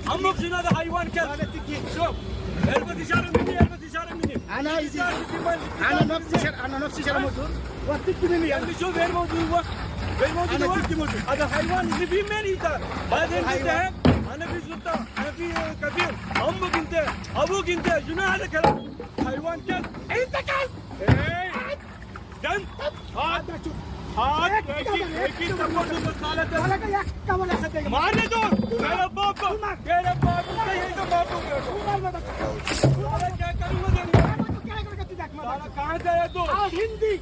عمك شنو هذا حيوان كلب شوف البس إشارة مني البس إشارة مني أنا نفسي شر موجود واتك مني يعني شوف وين موجود هو وين موجود هذا حيوان اللي في مني صار بعدين انت أنا في سلطان أنا في كبير عمك أنت أبوك أنت شنو هذا كلام حيوان كلب أنت كلب إيه دم هات اكيد تمر مساله मारने दो मेरा बाप को सही तो मार दूंगा साला क्या करूंगा देखूंगा साला कहाँ से है तू हिंदी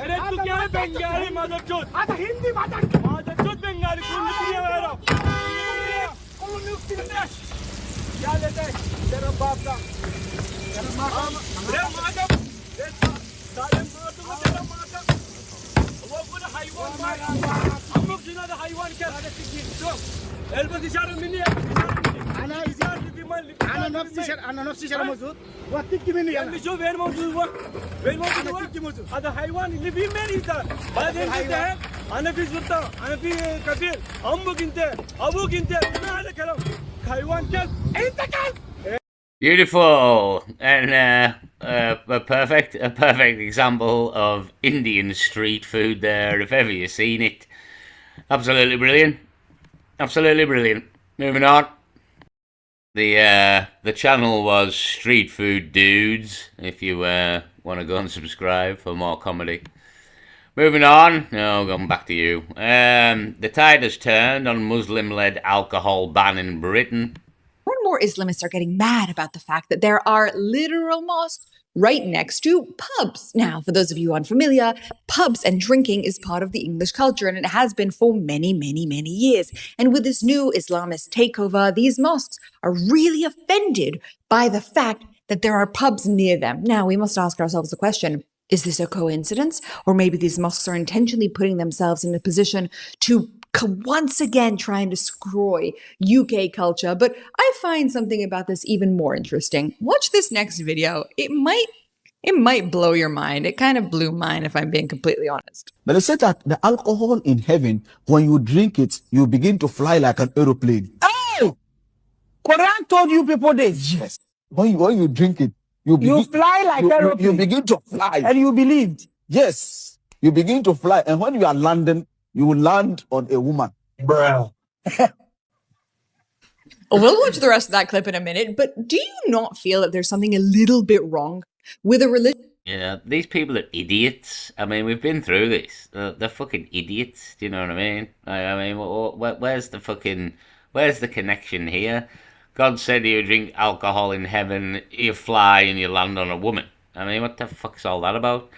अरे तू क्या है बंगाली मादरचोद हिंदी मादरचोद बंगाली कौन है मेरा क्या लेते है तेरा बाप का अरे मादम साले मार दूंगा तेरा माँ का وأقول حيوان عمك شنو هذا حيوان كلب شوف البس إشارة مني أنا نفسي شر موجود واتك مني يعني شوف وين موجود هو وين موجود هذا حيوان اللي في مني صار بعدين انت أنا في سلطان أنا في كبير عمك أنت أبوك أنت شنو هذا كلام حيوان كلب أنت كلب. Beautiful and a perfect example of Indian street food there, if ever you've seen it. Absolutely brilliant. Absolutely brilliant. Moving on. The channel was Street Food Dudes, if you want to go and subscribe for more comedy. Moving on. No, going back to you. The tide has turned on Muslim-led alcohol ban in Britain. More and more Islamists are getting mad about the fact that there are literal mosques right next to pubs. Now, for those of you unfamiliar, pubs and drinking is part of the English culture, and it has been for many, many, many years. And with this new Islamist takeover, these mosques are really offended by the fact that there are pubs near them. Now, we must ask ourselves the question, is this a coincidence? Or maybe these mosques are intentionally putting themselves in a position to once again try and destroy UK culture. But I find something about this even more interesting. Watch this next video. It might blow your mind. It kind of blew mine, if I'm being completely honest. But they said that the alcohol in heaven, when you drink it, you begin to fly like an aeroplane. Oh! Quran told you people this. Yes. When you drink it, you fly like aeroplane. You begin to fly. And you believed? Yes. You begin to fly. And when you are landing, you will land on a woman. Bro. We'll watch the rest of that clip in a minute, but do you not feel that there's something a little bit wrong with a religion? Yeah, these people are idiots. I mean, we've been through this. They're fucking idiots. Do you know what I mean? I mean, where's the connection here? God said you drink alcohol in heaven, you fly and you land on a woman. I mean, what the fuck's all that about?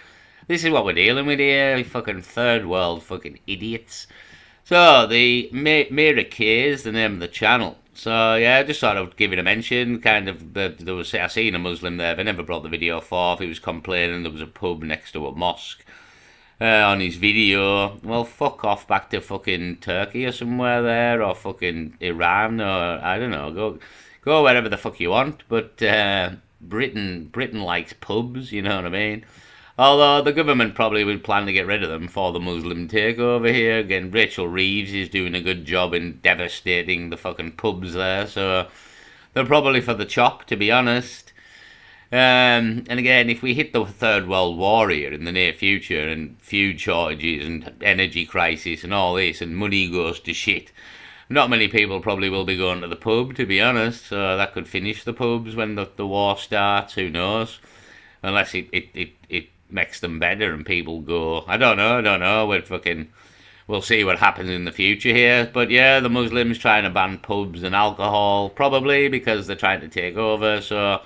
This is what we're dealing with here, fucking third world fucking idiots. So, the Mira K is the name of the channel. So, yeah, I just thought I would give it a mention. Kind of, I seen a Muslim there, but I never brought the video forth. He was complaining there was a pub next to a mosque on his video. Well, fuck off back to fucking Turkey or somewhere there, or fucking Iran, or I don't know. Go wherever the fuck you want. But Britain likes pubs, you know what I mean? Although the government probably would plan to get rid of them for the Muslim takeover here. Again, Rachel Reeves is doing a good job in devastating the fucking pubs there, so they're probably for the chop, to be honest. And again, if we hit the Third World War here in the near future, and food shortages and energy crisis and all this, and money goes to shit, not many people probably will be going to the pub, to be honest. So that could finish the pubs when the war starts. Who knows? Unless it makes them better and people go. I don't know. We'll see what happens in the future here. But yeah, the Muslims trying to ban pubs and alcohol, probably because they're trying to take over. So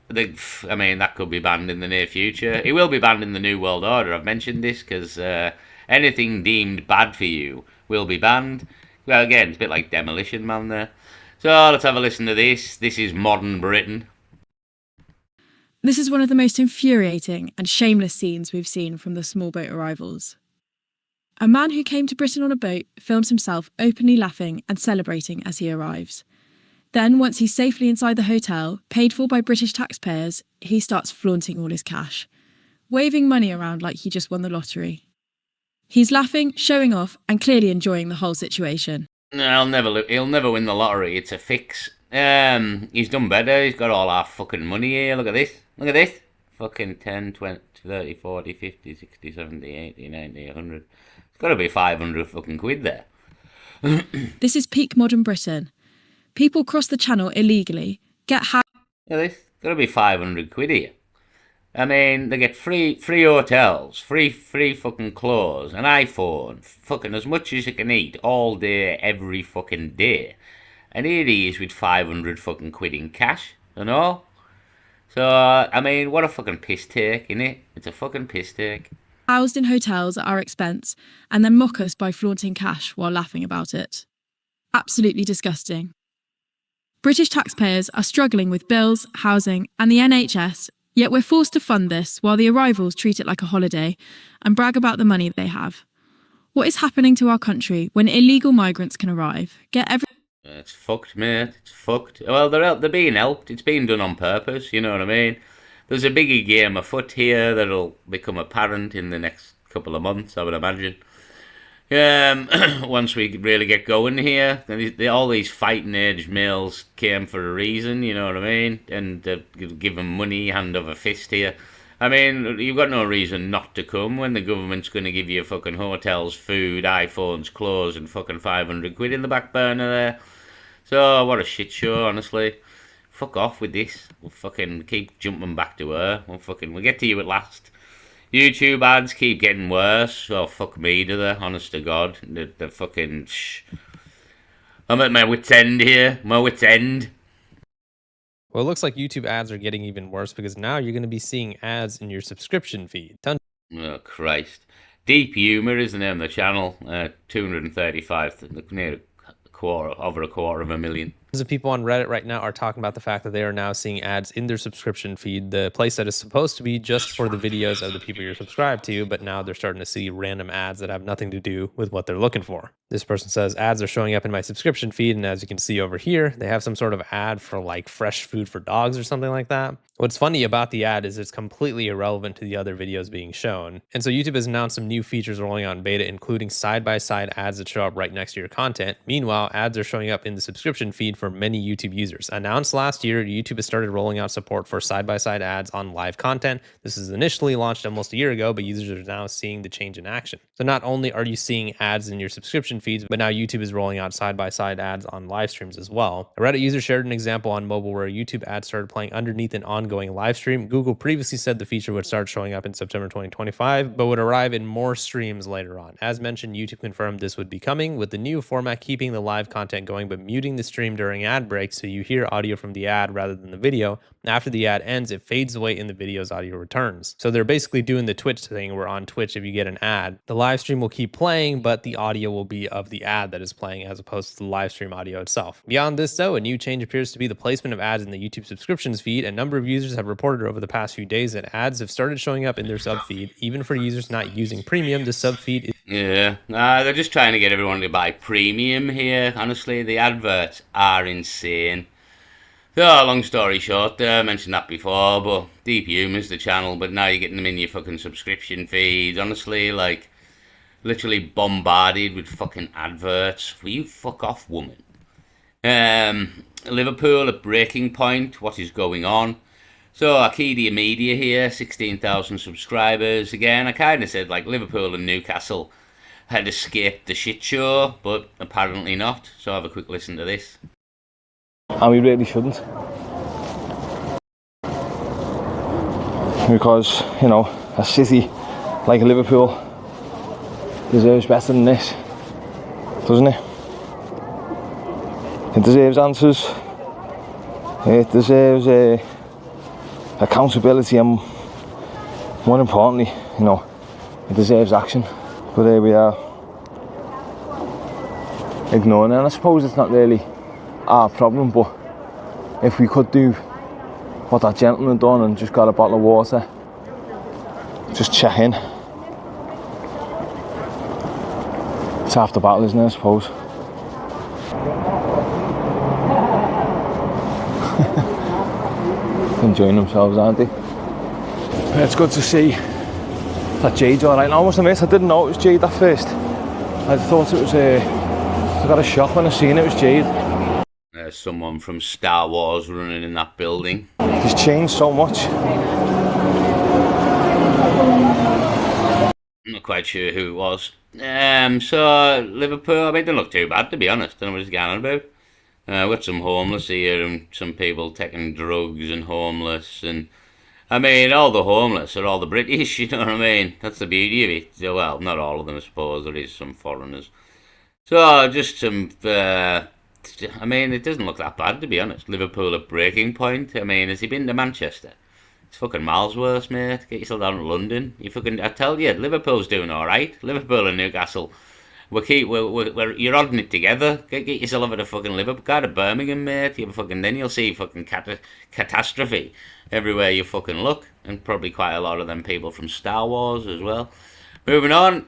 that could be banned in the near future. It will be banned in the New World Order. I've mentioned this because anything deemed bad for you will be banned. Well, again, it's a bit like Demolition Man there. So let's have a listen to this. This is modern Britain. This is one of the most infuriating and shameless scenes we've seen from the small boat arrivals. A man who came to Britain on a boat films himself openly laughing and celebrating as he arrives. Then, once he's safely inside the hotel, paid for by British taxpayers, he starts flaunting all his cash, waving money around like he just won the lottery. He's laughing, showing off, and clearly enjoying the whole situation. He'll never win the lottery. It's a fix. He's done better. He's got all our fucking money here. Look at this. Fucking 10, 20, 30, 40, 50, 60, 70, 80, 90, 100. It's got to be 500 fucking quid there. This is peak modern Britain. People cross the channel illegally, get Look at this. Got to be 500 quid here. I mean, they get free hotels, free fucking clothes, an iPhone, fucking as much as you can eat all day, every fucking day. And here he is with 500 fucking quid in cash and all. So, I mean, what a fucking piss take, innit? It's a fucking piss take. housed in hotels at our expense, and then mock us by flaunting cash while laughing about it. Absolutely disgusting. British taxpayers are struggling with bills, housing, and the NHS, yet we're forced to fund this while the arrivals treat it like a holiday and brag about the money they have. What is happening to our country when illegal migrants can arrive, get every... It's fucked, mate. It's fucked. Well, they're being helped. It's being done on purpose, you know what I mean? There's a bigger game afoot here that'll become apparent in the next couple of months, I would imagine. Once we really get going here, all these fighting age males came for a reason, you know what I mean? And give them money hand over fist here. I mean, you've got no reason not to come when the government's going to give you fucking hotels, food, iPhones, clothes, and fucking 500 quid in the back burner there. So, what a shit show, honestly. Fuck off with this. We'll fucking keep jumping back to her. We'll get to you at last. YouTube ads keep getting worse. Oh, fuck me, do they? Honest to God. The fucking... I'm at my wit's end here. My wit's end. Well, it looks like YouTube ads are getting even worse because now you're going to be seeing ads in your subscription feed. Oh, Christ. Deep Humour is the name of the channel. 235, over a quarter of a million. Tons of people on Reddit right now are talking about the fact that they are now seeing ads in their subscription feed, the place that is supposed to be just for the videos of the people you're subscribed to, but now they're starting to see random ads that have nothing to do with what they're looking for. This person says, ads are showing up in my subscription feed, and as you can see over here, they have some sort of ad for like fresh food for dogs or something like that. What's funny about the ad is it's completely irrelevant to the other videos being shown. And so YouTube has announced some new features rolling out in beta, including side-by-side ads that show up right next to your content. Meanwhile, ads are showing up in the subscription feed for many YouTube users. Announced last year, YouTube has started rolling out support for side-by-side ads on live content. This is initially launched almost a year ago, but users are now seeing the change in action. So not only are you seeing ads in your subscription feeds, but now YouTube is rolling out side-by-side ads on live streams as well. A Reddit user shared an example on mobile where YouTube ads started playing underneath an ongoing live stream. Google previously said the feature would start showing up in September 2025, but would arrive in more streams later on. As mentioned, YouTube confirmed this would be coming, with the new format keeping the live content going but muting the stream during ad breaks so you hear audio from the ad rather than the video. After the ad ends, it fades away and the video's audio returns. So they're basically doing the Twitch thing where on Twitch, if you get an ad, the live stream will keep playing, but the audio will be of the ad that is playing as opposed to the live stream audio itself. Beyond this though, a new change appears to be the placement of ads in the YouTube subscriptions feed. A number of users have reported over the past few days that ads have started showing up in their sub feed. Even for users not using premium, the sub feed is... Yeah, they're just trying to get everyone to buy premium here. Honestly, the adverts are insane. So, long story short, I mentioned that before, but Deep Humour's the channel, but now you're getting them in your fucking subscription feeds. Honestly, like, literally bombarded with fucking adverts. Will you fuck off, woman? Liverpool at breaking point. What is going on? So Arcadia Media here, 16,000 subscribers. Again, I kind of said like Liverpool and Newcastle had escaped the shit show, but apparently not. So have a quick listen to this. And we really shouldn't. Because, you know, a city like Liverpool deserves better than this, doesn't it? It deserves answers. It deserves accountability, and more importantly, you know, it deserves action. But here we are, ignoring it. And I suppose it's not really our problem, but if we could do what that gentleman done and just got a bottle of water, just check in. It's half the battle, isn't it, I suppose? Enjoying themselves, aren't they? It's good to see that Jade's alright. I must admit, I didn't know it was Jade at first. I thought it was I got a shock when I seen it was Jade. There's someone from Star Wars running in that building. He's changed so much. I'm not quite sure who it was. So Liverpool, I mean, they don't look too bad, to be honest. I don't know what he's going on about. We've got some homeless here and some people taking drugs and homeless, and I mean, all the homeless are all the British, you know what I mean? That's the beauty of it. So, well, not all of them, I suppose. There is some foreigners. So, just some, I mean, it doesn't look that bad, to be honest. Liverpool at breaking point. I mean, has he been to Manchester? It's fucking miles worse, mate. Get yourself down to London. I tell you, Liverpool's doing alright. Liverpool and Newcastle. You're holding it together. Get yourself over to fucking Liverpool. Go to Birmingham, mate. Then you'll see fucking catastrophe everywhere you fucking look. And probably quite a lot of them people from Star Wars as well. Moving on.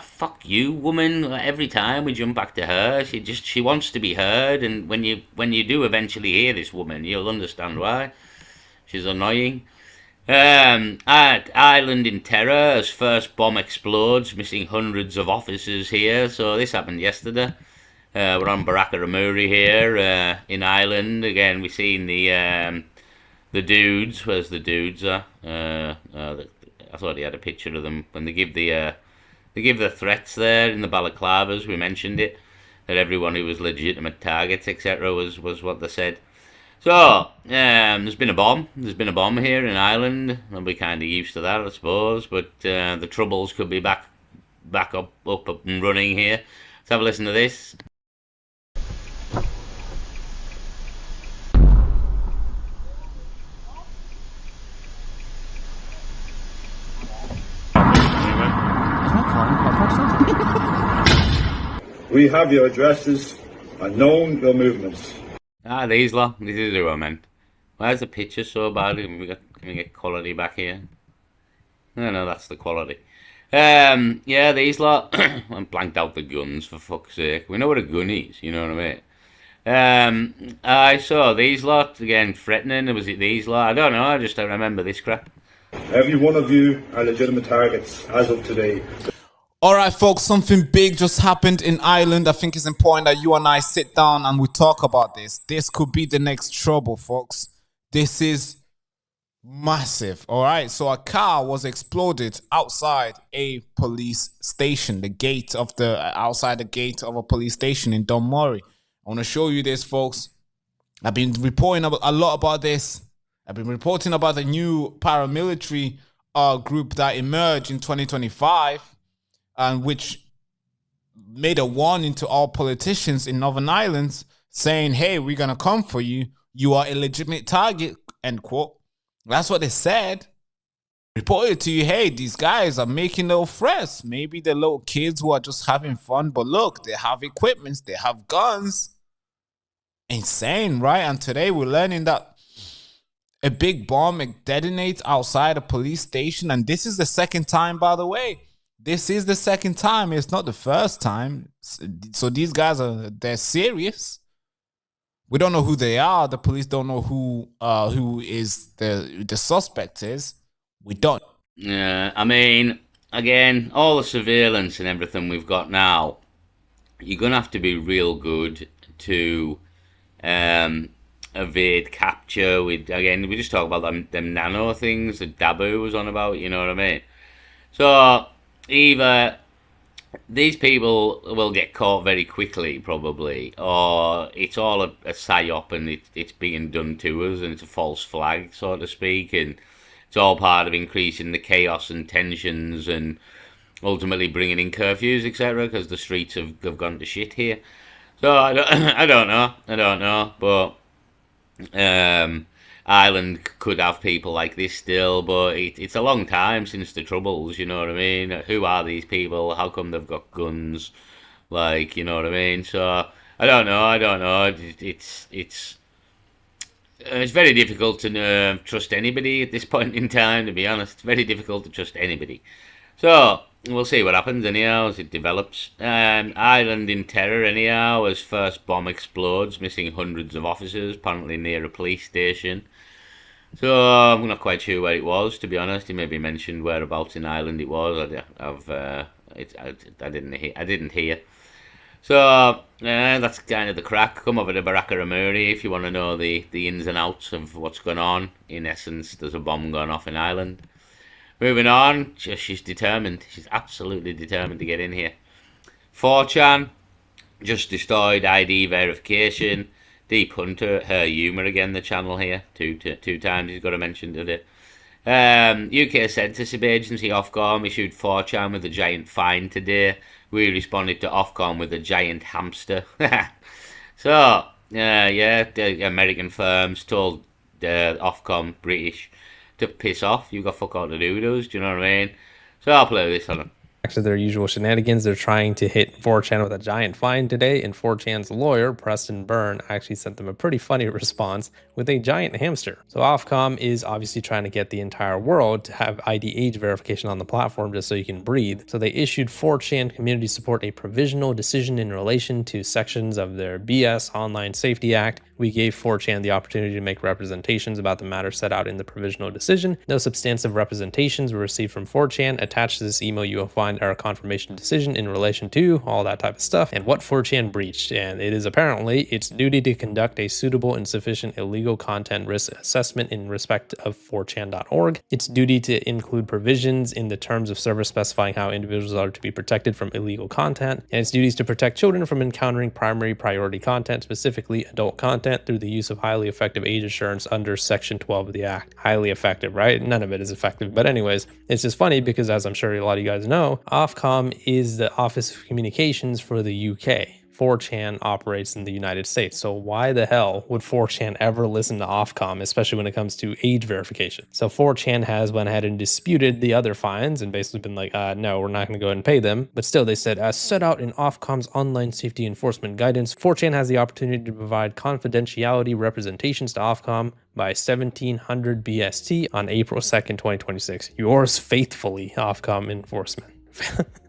Fuck you, woman. Every time we jump back to her, she wants to be heard. And when you do eventually hear this woman, you'll understand why. She's annoying. Ireland in terror as first bomb explodes, missing hundreds of officers here. So this happened yesterday. We're on Baraka Ramuri here in Ireland. Again, we've seen the dudes. Where's the dudes? I thought he had a picture of them when they give the threats there in the balaclavas. We mentioned it, that everyone who was legitimate targets, etc., was what they said. So, there's been a bomb. There's been a bomb here in Ireland. I'll be kind of used to that, I suppose. But the troubles could be back up and running here. Let's have a listen to this. We have your addresses and known your movements. These lot. This is who I meant. Why is the picture so bad? Can we get quality back here? No, that's the quality. Yeah, these lot. I blanked out the guns, for fuck's sake. We know what a gun is, you know what I mean? I saw these lot, again, threatening. Was it these lot? I don't know, I just don't remember this crap. Every one of you are legitimate targets as of today. All right, folks, something big just happened in Ireland. I think it's important that you and I sit down and we talk about this. This could be the next trouble, folks. This is massive, all right? So a car was exploded outside a police station, outside the gate of a police station in Dunmurry. I want to show you this, folks. I've been reporting a lot about this. I've been reporting about the new paramilitary group that emerged in 2025. And which made a warning to all politicians in Northern Ireland saying, hey, we're going to come for you. You are a legitimate target, end quote. That's what they said. Reported to you, hey, these guys are making little threats. Maybe the little kids who are just having fun. But look, they have equipment. They have guns. Insane, right? And today we're learning that a big bomb detonates outside a police station. And this is the second time, by the way. This is the second time. It's not the first time. So these guys they're serious. We don't know who they are. The police don't know who is the suspect is. We don't. Yeah, I mean, again, all the surveillance and everything we've got now, you're gonna have to be real good to evade capture. We just talk about them nano things that Dabu was on about. You know what I mean? So either these people will get caught very quickly, probably, or it's all a psyop and it's being done to us, and it's a false flag, so to speak, and it's all part of increasing the chaos and tensions and ultimately bringing in curfews, etc., because the streets have gone to shit here. So I don't know, but Ireland could have people like this still, but it's a long time since the Troubles, you know what I mean? Who are these people? How come they've got guns? Like, you know what I mean? So, I don't know. It's very difficult to trust anybody at this point in time, to be honest. It's very difficult to trust anybody. So, we'll see what happens anyhow as it develops. Ireland in terror anyhow as first bomb explodes, missing hundreds of officers, apparently near a police station. So, I'm not quite sure where it was, to be honest. He maybe mentioned whereabouts in Ireland it was. I didn't hear. So, that's kind of the crack. Come over to Baraka Ramuri if you want to know the ins and outs of what's going on. In essence, there's a bomb going off in Ireland. Moving on, she's determined. She's absolutely determined to get in here. 4chan just destroyed ID verification. Deep Hunter, her humour again, the channel here. Two times he's got to mention today. UK censorship agency Ofcom issued 4chan with a giant fine today. We responded to Ofcom with a giant hamster. So, the American firms told Ofcom, British, to piss off. You've got fuck all to do with us, do you know what I mean? So I'll play this on it. To their usual shenanigans, they're trying to hit 4chan with a giant fine today, and 4chan's lawyer, Preston Byrne, actually sent them a pretty funny response with a giant hamster. So Ofcom is obviously trying to get the entire world to have ID age verification on the platform just so you can breathe. So they issued 4chan community support a provisional decision in relation to sections of their BS Online Safety Act. We gave 4chan the opportunity to make representations about the matter set out in the provisional decision. No substantive representations were received from 4chan. Attached to this email, you will find our confirmation decision in relation to all that type of stuff and what 4chan breached. And it is apparently its duty to conduct a suitable and sufficient illegal content risk assessment in respect of 4chan.org. Its duty to include provisions in the terms of service specifying how individuals are to be protected from illegal content. And its duties to protect children from encountering primary priority content, specifically adult content, through the use of highly effective age assurance under Section 12 of the Act. Highly effective, right? None of it is effective. But anyways, it's just funny because, as I'm sure a lot of you guys know, Ofcom is the Office of Communications for the UK. 4chan operates in the United States. So why the hell would 4chan ever listen to Ofcom, especially when it comes to age verification? So 4chan has went ahead and disputed the other fines and basically been like, no, we're not going to go ahead and pay them. But still, they said, as set out in Ofcom's online safety enforcement guidance, 4chan has the opportunity to provide confidentiality representations to Ofcom by 1700 BST on April 2nd, 2026. Yours faithfully, Ofcom enforcement.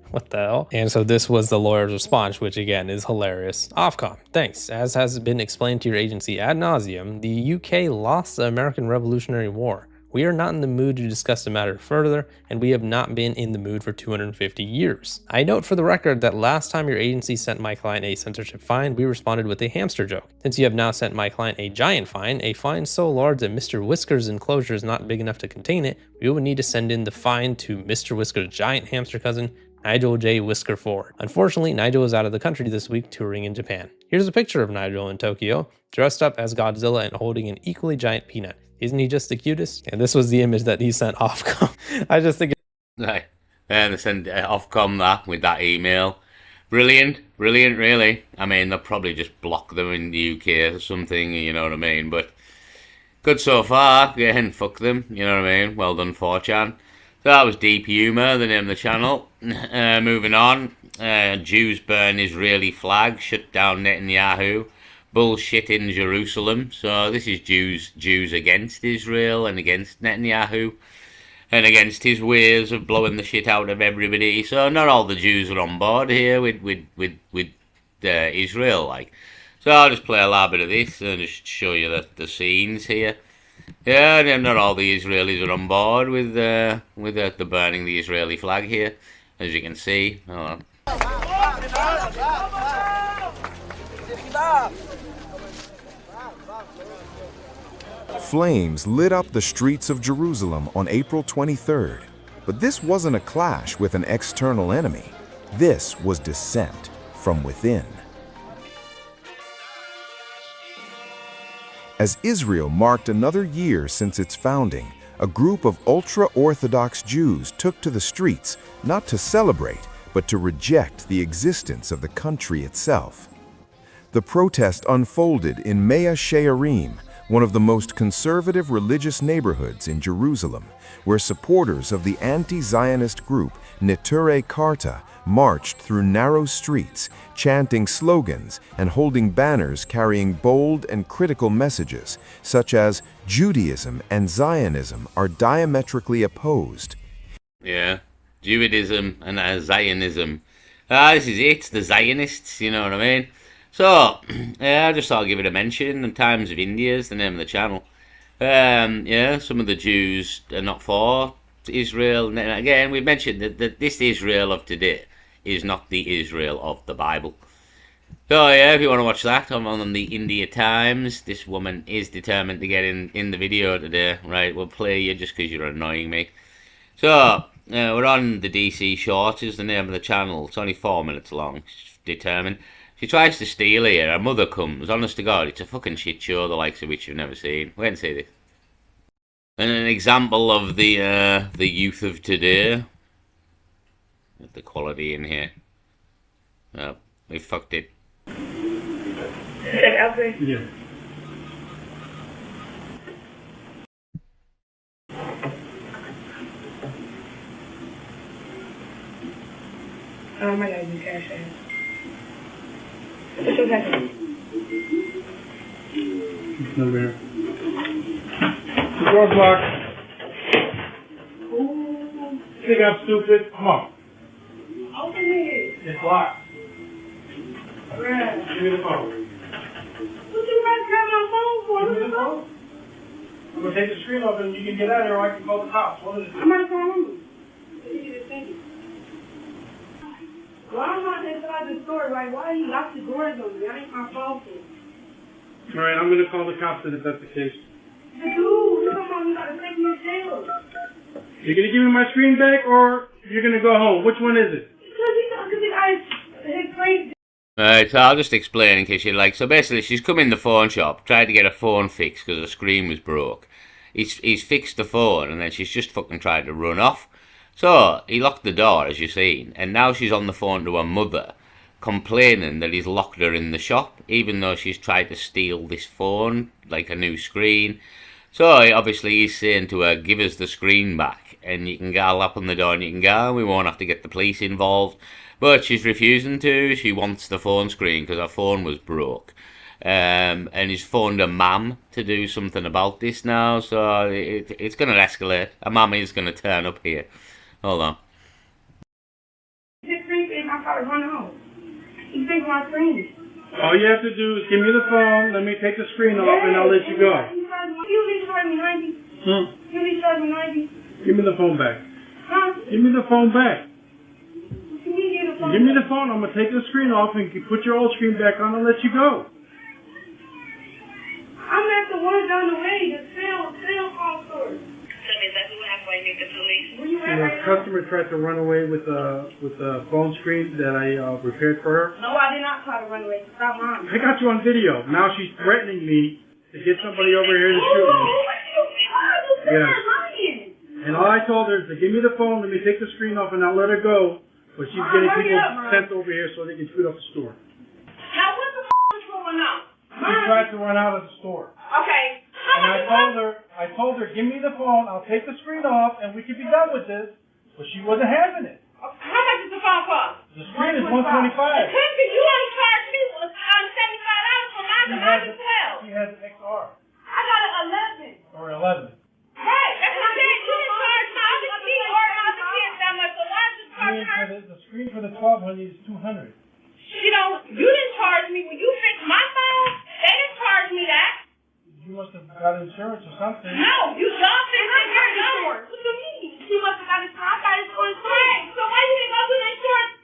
What the hell? And so this was the lawyer's response, which again is hilarious. Ofcom, thanks. As has been explained to your agency ad nauseum, the UK lost the American Revolutionary War. We are not in the mood to discuss the matter further, and we have not been in the mood for 250 years. I note for the record that last time your agency sent my client a censorship fine, we responded with a hamster joke. Since you have now sent my client a giant fine, a fine so large that Mr. Whisker's enclosure is not big enough to contain it, we will need to send in the fine to Mr. Whisker's giant hamster cousin, Nigel J. Whisker Ford. Unfortunately, Nigel is out of the country this week touring in Japan. Here's a picture of Nigel in Tokyo, dressed up as Godzilla and holding an equally giant peanut. Isn't he just the cutest? And this was the image that he sent Ofcom. I just think Right. And they send Ofcom that with that email. Brilliant, really. I mean, they'll probably just block them in the UK or something, you know what I mean? But good so far. Again, fuck them, you know what I mean? Well done, 4chan. So that was Deep Humour, the name of the channel. Moving on, Jews burn Israeli flag, shut down Netanyahu, bullshit in Jerusalem. So this is Jews against Israel and against Netanyahu and against his ways of blowing the shit out of everybody. So not all the Jews are on board here with Israel, like. So I'll just play a little bit of this and just show you the scenes here. Yeah, not all the Israelis are on board with the burning the Israeli flag here, as you can see. Hold on. Flames lit up the streets of Jerusalem on April 23rd. But this wasn't a clash with an external enemy. This was dissent from within. As Israel marked another year since its founding, a group of ultra-Orthodox Jews took to the streets not to celebrate, but to reject the existence of the country itself. The protest unfolded in Mea Shearim, one of the most conservative religious neighborhoods in Jerusalem, where supporters of the anti-Zionist group Neturei Karta marched through narrow streets, chanting slogans and holding banners carrying bold and critical messages, such as Judaism and Zionism are diametrically opposed. Yeah, Judaism and Zionism. This is it, the Zionists, you know what I mean? So, I just thought I'd give it a mention. The Times of India is the name of the channel. Yeah, some of the Jews are not for Israel. And again, we've mentioned that this Israel of today is not the Israel of the Bible. So yeah, if you want to watch that, I'm on the India Times. This woman is determined to get in the video today. Right, we'll play you just because you're annoying me. So, we're on the DC Short is the name of the channel. It's only 4 minutes long. She's determined. She tries to steal here. Her mother comes. Honest to God, it's a fucking shit show, the likes of which you've never seen. Wait and see this. And an example of the youth of today. The quality in here. Oh, we fucked it. Yeah. I gotta do cash app. What's your password? It's no there. The door's locked. Think I'm stupid? Come on. Open it. It's locked. Right. Give me the phone. What you guys got my phone for? Give me the phone. I'm gonna take the screen off and you can get out of here or I can call the cops. What is it? I'm not calling you. Why am I inside the store? Like, why you lock the doors on me? That ain't my fault. All right, I'm gonna call the cops then if that's the case. Dude, come on, you gotta take me to jail. You're gonna give me my screen back or you're gonna go home? Which one is it? Because the guy explained. Right, so I'll just explain in case you like. So basically, she's come in the phone shop, tried to get a phone fixed because her screen was broke. He's fixed the phone, and then she's just fucking tried to run off. So he locked the door, as you've seen, and now she's on the phone to her mother, complaining that he's locked her in the shop, even though she's tried to steal this phone, like a new screen. So obviously he's saying to her, give us the screen back, and you can go up on the door and you can go, and we won't have to get the police involved. But she's refusing to. She wants the phone screen because her phone was broke. And he's phoned her mum to do something about this now, so it's going to escalate. Her mum is going to turn up here. Hold on. His screen and I gotta run home. He fixed my screen. All you have to do is give me the phone, let me take the screen off, and I'll let you go. You be charging me 90. You be charging me 90. Give me the phone back. Huh? Give me the phone back. Give me the phone. I'm going to take the screen off and put your old screen back on and let you go. I'm at the one down the way, the sale call store. Tell me exactly what happened when you get the police. Where you at The right now? customer tried to run away with a phone screen that I repaired for her. No, I did not try to run away. Stop lying. I got you on video. Now she's threatening me to get somebody over here to shoot me. Yes. And all I told her is to give me the phone, let me take the screen off, and I'll let her go. But she's getting people sent over here so they can shoot up the store. Now, what the f*** is going on? She tried to run out of the store. Okay. And I told her, give me the phone, I'll take the screen off, and we can be done with this. But she wasn't having it. How much is the phone cost? The screen is $125. You only charged me $75 for mine, and mine is 12. She has an XR. I got an 11. Or 11. Right, that's what I'm saying. You didn't charge my other kid or my other kids that much, so why just charge her? The screen for the 1200 is $200. You didn't charge me when you fixed my phone. They didn't charge me that. You must have got insurance or something. No, y'all fixed it yourself. What do you mean? She must have got insurance. I got insurance too. Right, so why you didn't go to the insurance?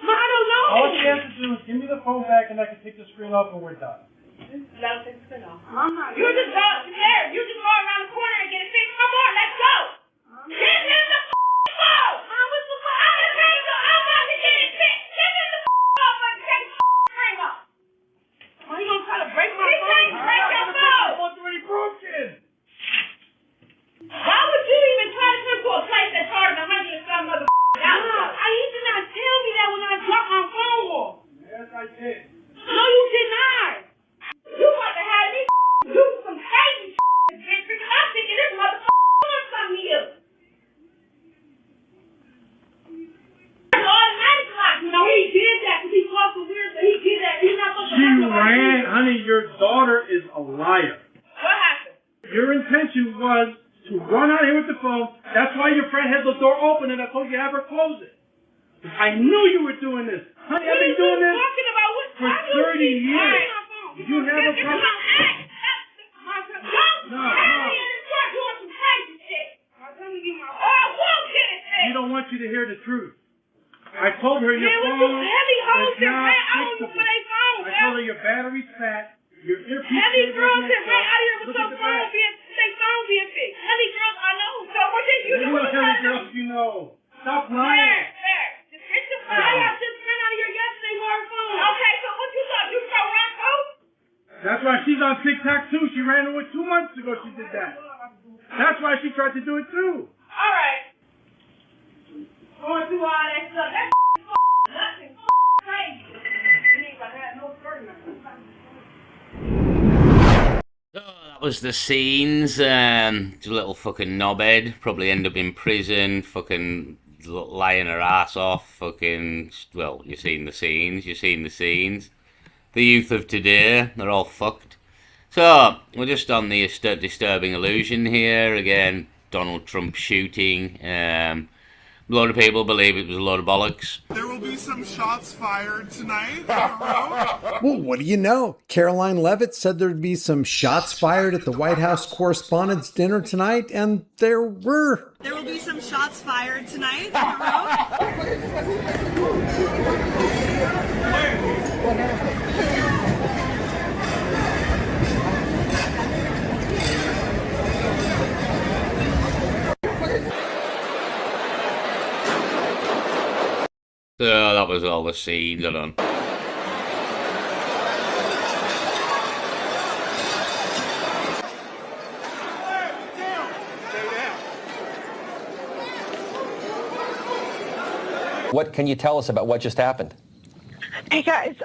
I don't know. All she has to do is give me the phone back and I can take the screen off and we're done. You just go there. You just go around the corner and get it fixed. Come on, let's go. Give him the phone. I'm about to get it fixed. Give him the phone. I'm take the ring off. Why you gonna try to break my phone? He can't break your phone. The phone's already broken. Why would you even try to come to a place that's harder than 100 and some other dollars? You did not tell me that when I dropped my phone off. Yes, I did. No, you did not. You about to have me do some crazy bitch because I'm thinking this motherfucker doing something here. It's automatic lock. You know, he did that because he talked so weird that he did that. He's not supposed to She have nobody. ran, honey, your daughter is a liar. What happened? Your intention was to run out here with the phone. That's why your friend had the door open and I told you to have her close it. I knew you were doing this. Honey, I've been doing this for 30 years. You have a problem. You don't want you to hear the truth. I told her your phone is not fixable. I told her your battery's fat. Your earpiece Heavy is girls that ran out of here with Look their at the phone back. being fixed. Heavy girls I know. So what did you do? You know heavy girls you know. Stop lying. Just hit the phone. I just ran out of here yesterday with her phone. Okay, so what you thought? You throw around coke? That's why she's on TikTok too. She ran away 2 months ago. She did that. That's why she tried to do it too. All right. Going through all that stuff. That's nothing crazy. You ain't gonna have no story. That was the scenes. Just a little fucking knobhead. Probably end up in prison. Fucking lying her ass off. Fucking. Well, you've seen the scenes. You've seen the scenes. The youth of today, they're all fucked. So, we're just on the disturbing illusion here. Again, Donald Trump shooting. A lot of people believe it was a load of bollocks. There will be some shots fired tonight. Well, what do you know? Caroline Leavitt said there'd be some shots fired at the White House Correspondents' Dinner tonight, and there were. There will be some shots fired tonight. So that was all the scenes I done. What can you tell us about what just happened? Hey guys,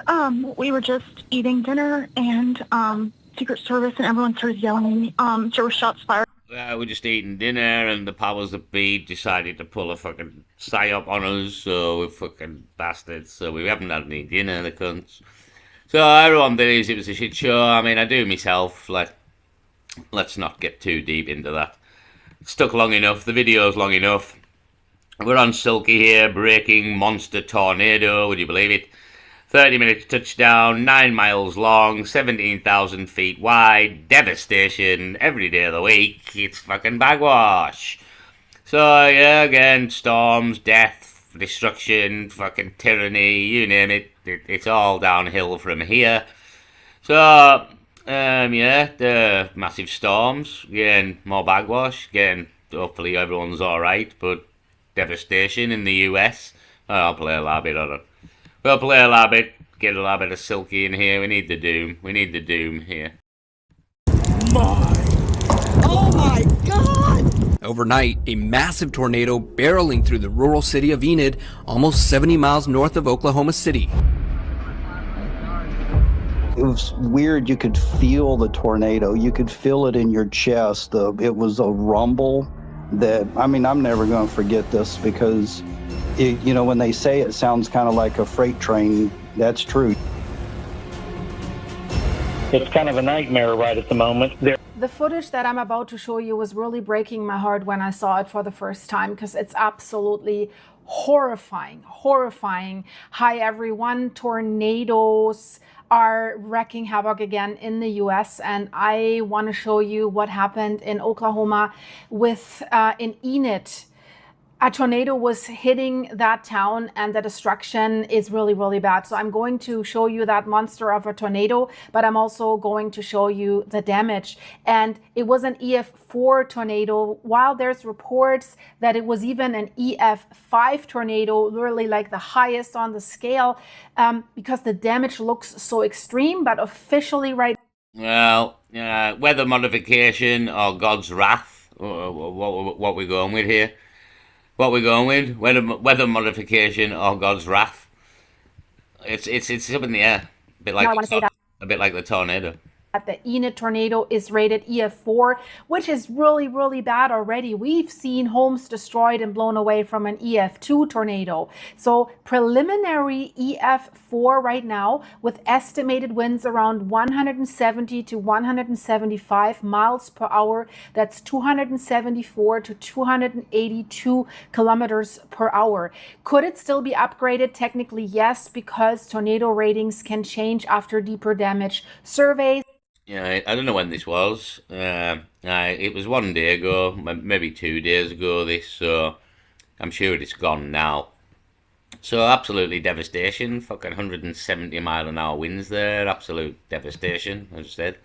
we were just eating dinner and Secret Service and everyone started yelling. There were shots fired. We're just eating dinner and the powers that be decided to pull a fucking psyop on us, so we're fucking bastards, so we haven't had any dinner, the cunts. So everyone believes it was a shit show. I mean, I do myself. Let's not get too deep into that. It's stuck long enough, the video's long enough. We're on Silky here, breaking monster tornado, would you believe it? 30 minutes touchdown, 9 miles long, 17,000 feet wide, devastation, every day of the week, it's fucking Bagwash. So, yeah, again, storms, death, destruction, fucking tyranny, you name it, it's all downhill from here. So, yeah, the massive storms, again, more Bagwash, again, hopefully everyone's alright, but devastation in the US. I'll play a little bit on it. We'll play a little bit, get a little bit of Silky in here. We need the doom. We need the doom here. Oh my God! Overnight, a massive tornado barreling through the rural city of Enid, almost 70 miles north of Oklahoma City. It was weird. You could feel the tornado. You could feel it in your chest. It was a rumble that, I mean, I'm never going to forget this because you know, when they say it sounds kind of like a freight train, that's true. It's kind of a nightmare right at the moment. The footage that I'm about to show you was really breaking my heart when I saw it for the first time because it's absolutely horrifying, horrifying. Hi everyone, tornadoes are wreaking havoc again in the US, and I want to show you what happened in Oklahoma with in Enid. a tornado was hitting that town and the destruction is really, really bad. So I'm going to show you that monster of a tornado, but I'm also going to show you the damage. And it was an EF4 tornado, while there's reports that it was even an EF5 tornado, literally like the highest on the scale, because the damage looks so extreme. But officially right Well, weather modification or God's wrath? What we going with here? What we going with? Weather modification or God's wrath? It's up in the air. A bit like now I want to say that a bit like the tornado. the Enid tornado is rated EF4, which is really, really bad already. We've seen homes destroyed and blown away from an EF2 tornado. So preliminary EF4 right now, with estimated winds around 170 to 175 miles per hour. That's 274 to 282 kilometers per hour. Could it still be upgraded? Technically, yes, because tornado ratings can change after deeper damage surveys. Yeah, I don't know when this was. It was 1 day ago, maybe 2 days ago. So I'm sure it's gone now. So absolutely devastation. Fucking 170-mile-an-hour winds there. Absolute devastation, as I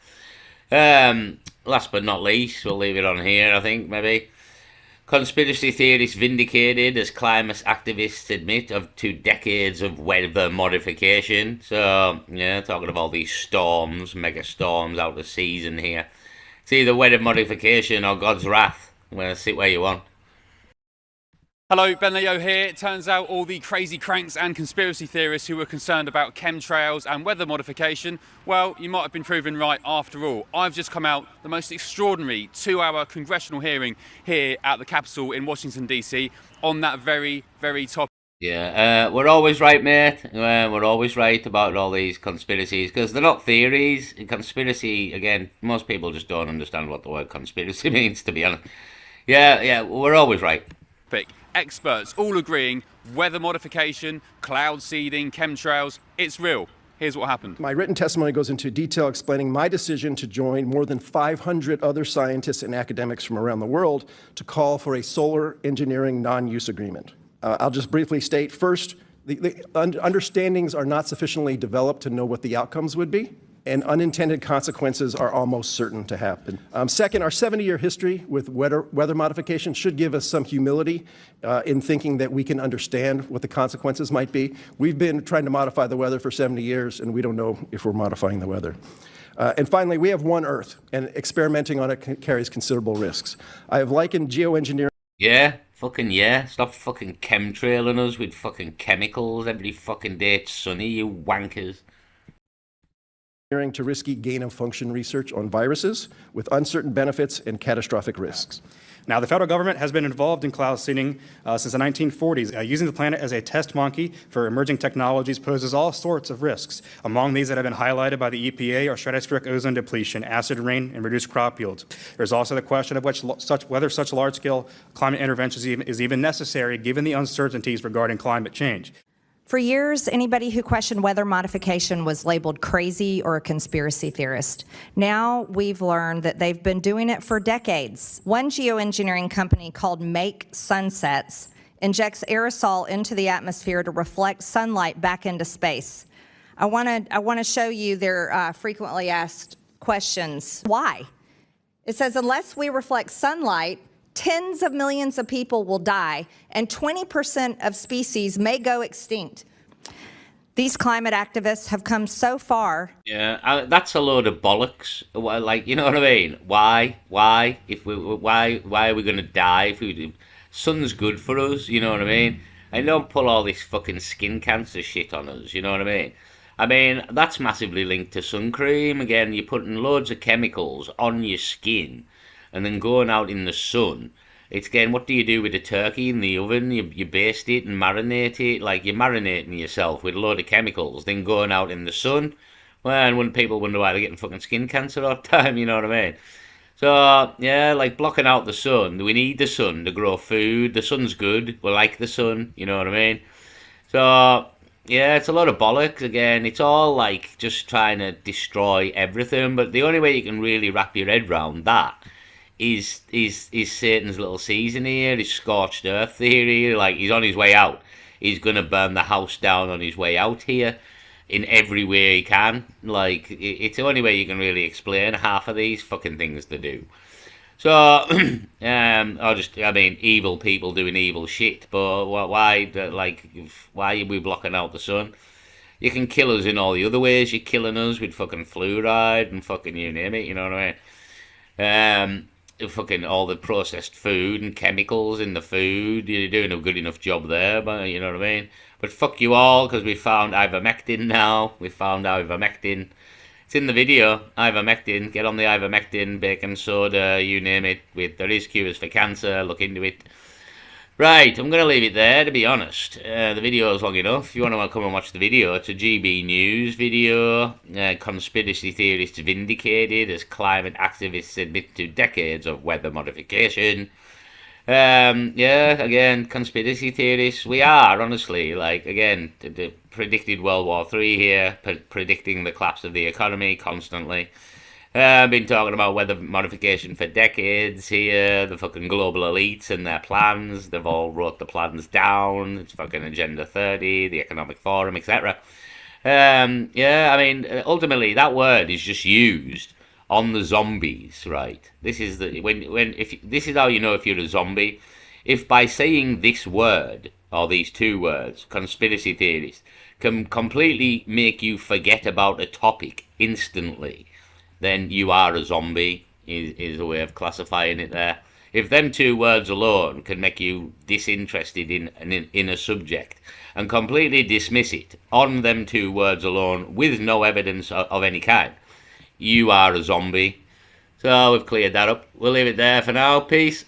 said. Last but not least, we'll leave it on here. I think maybe. Conspiracy theorists vindicated as climate activists admit of 2 decades of weather modification. So, yeah, talking of all these storms, mega storms out of season here. It's either weather modification or God's wrath. Well, sit where you want. Hello, Ben Leo here. It turns out all the crazy cranks and conspiracy theorists who were concerned about chemtrails and weather modification, well, you might have been proven right after all. I've just come out the most extraordinary 2-hour congressional hearing here at the Capitol in Washington, D.C. on that very, very topic. Yeah, we're always right, mate. We're always right about all these conspiracies because they're not theories. Conspiracy, again, most people just don't understand what the word conspiracy means, to be honest. Yeah, we're always right. Experts all agreeing weather modification, cloud seeding, chemtrails, it's real. Here's what happened. My written testimony goes into detail explaining my decision to join more than 500 other scientists and academics from around the world to call for a solar engineering non-use agreement. I'll just briefly state first, the understandings are not sufficiently developed to know what the outcomes would be, and unintended consequences are almost certain to happen. Second, our 70-year history with weather modification should give us some humility in thinking that we can understand what the consequences might be. We've been trying to modify the weather for 70 years, and we don't know if we're modifying the weather. And finally, we have one Earth, and experimenting on it carries considerable risks. I have likened geoengineering. Yeah, fucking yeah. Stop fucking chemtrailing us with fucking chemicals every fucking day. It's sunny, you wankers. To risky gain-of-function research on viruses with uncertain benefits and catastrophic risks. Now, the federal government has been involved in cloud seeding since the 1940s. Using the planet as a test monkey for emerging technologies poses all sorts of risks. Among these that have been highlighted by the EPA are stratospheric ozone depletion, acid rain, and reduced crop yields. There's also the question of whether such large-scale climate interventions is even necessary given the uncertainties regarding climate change. For years, anybody who questioned weather modification was labeled crazy or a conspiracy theorist. Now we've learned that they've been doing it for decades. One geoengineering company called Make Sunsets injects aerosol into the atmosphere to reflect sunlight back into space. I want to show you their frequently asked questions. Why? It says, unless we reflect sunlight, tens of millions of people will die, and 20% of species may go extinct. These climate activists have come so far. Yeah, that's a load of bollocks. Like, you know what I mean? Why? Why are we gonna die if we? Sun's good for us. You know what I mean? And don't pull all this fucking skin cancer shit on us. You know what I mean? I mean, that's massively linked to sun cream. Again, you're putting loads of chemicals on your skin and then going out in the sun. It's again, what do you do with a turkey in the oven? You baste it and marinate it, like you're marinating yourself with a load of chemicals, then going out in the sun. Well, and when people wonder why they're getting fucking skin cancer all the time, you know what I mean? So, yeah, like blocking out the sun. We need the sun to grow food. The sun's good. We like the sun, you know what I mean? So, yeah, it's a lot of bollocks. Again, it's all like just trying to destroy everything. But the only way you can really wrap your head around that is Satan's little season here, his scorched earth theory. Like, he's on his way out. He's gonna burn the house down on his way out here in every way he can. Like, it's the only way you can really explain half of these fucking things to do. So, I mean, evil people doing evil shit, but why, like, why are we blocking out the sun? You can kill us in all the other ways. You're killing us with fucking fluoride and fucking you name it, you know what I mean? Fucking all the processed food and chemicals in the food. You're doing a good enough job there, but you know what I mean? But fuck you all, because we found ivermectin now. We found ivermectin. It's in the video, ivermectin. Get on the ivermectin, baking soda, you name it. There is cures for cancer, look into it. Right, I'm going to leave it there, to be honest. The video is long enough. If you want to come and watch the video, it's a GB News video. Conspiracy theorists vindicated as climate activists admit to decades of weather modification. Yeah, again, conspiracy theorists. We are, honestly, like, again, predicted World War III here, predicting the collapse of the economy constantly. I've been talking about weather modification for decades here. The fucking global elites and their plans. They've all wrote the plans down. It's fucking Agenda 30, the Economic Forum, etc. Yeah, I mean, ultimately, that word is just used on the zombies, right? This is this is how you know if you're a zombie. If by saying this word, or these two words, conspiracy theories, can completely make you forget about a topic instantly, then you are a zombie, is a way of classifying it there. If them two words alone can make you disinterested in a subject and completely dismiss it on them two words alone with no evidence of any kind, you are a zombie. So we've cleared that up. We'll leave it there for now. Peace.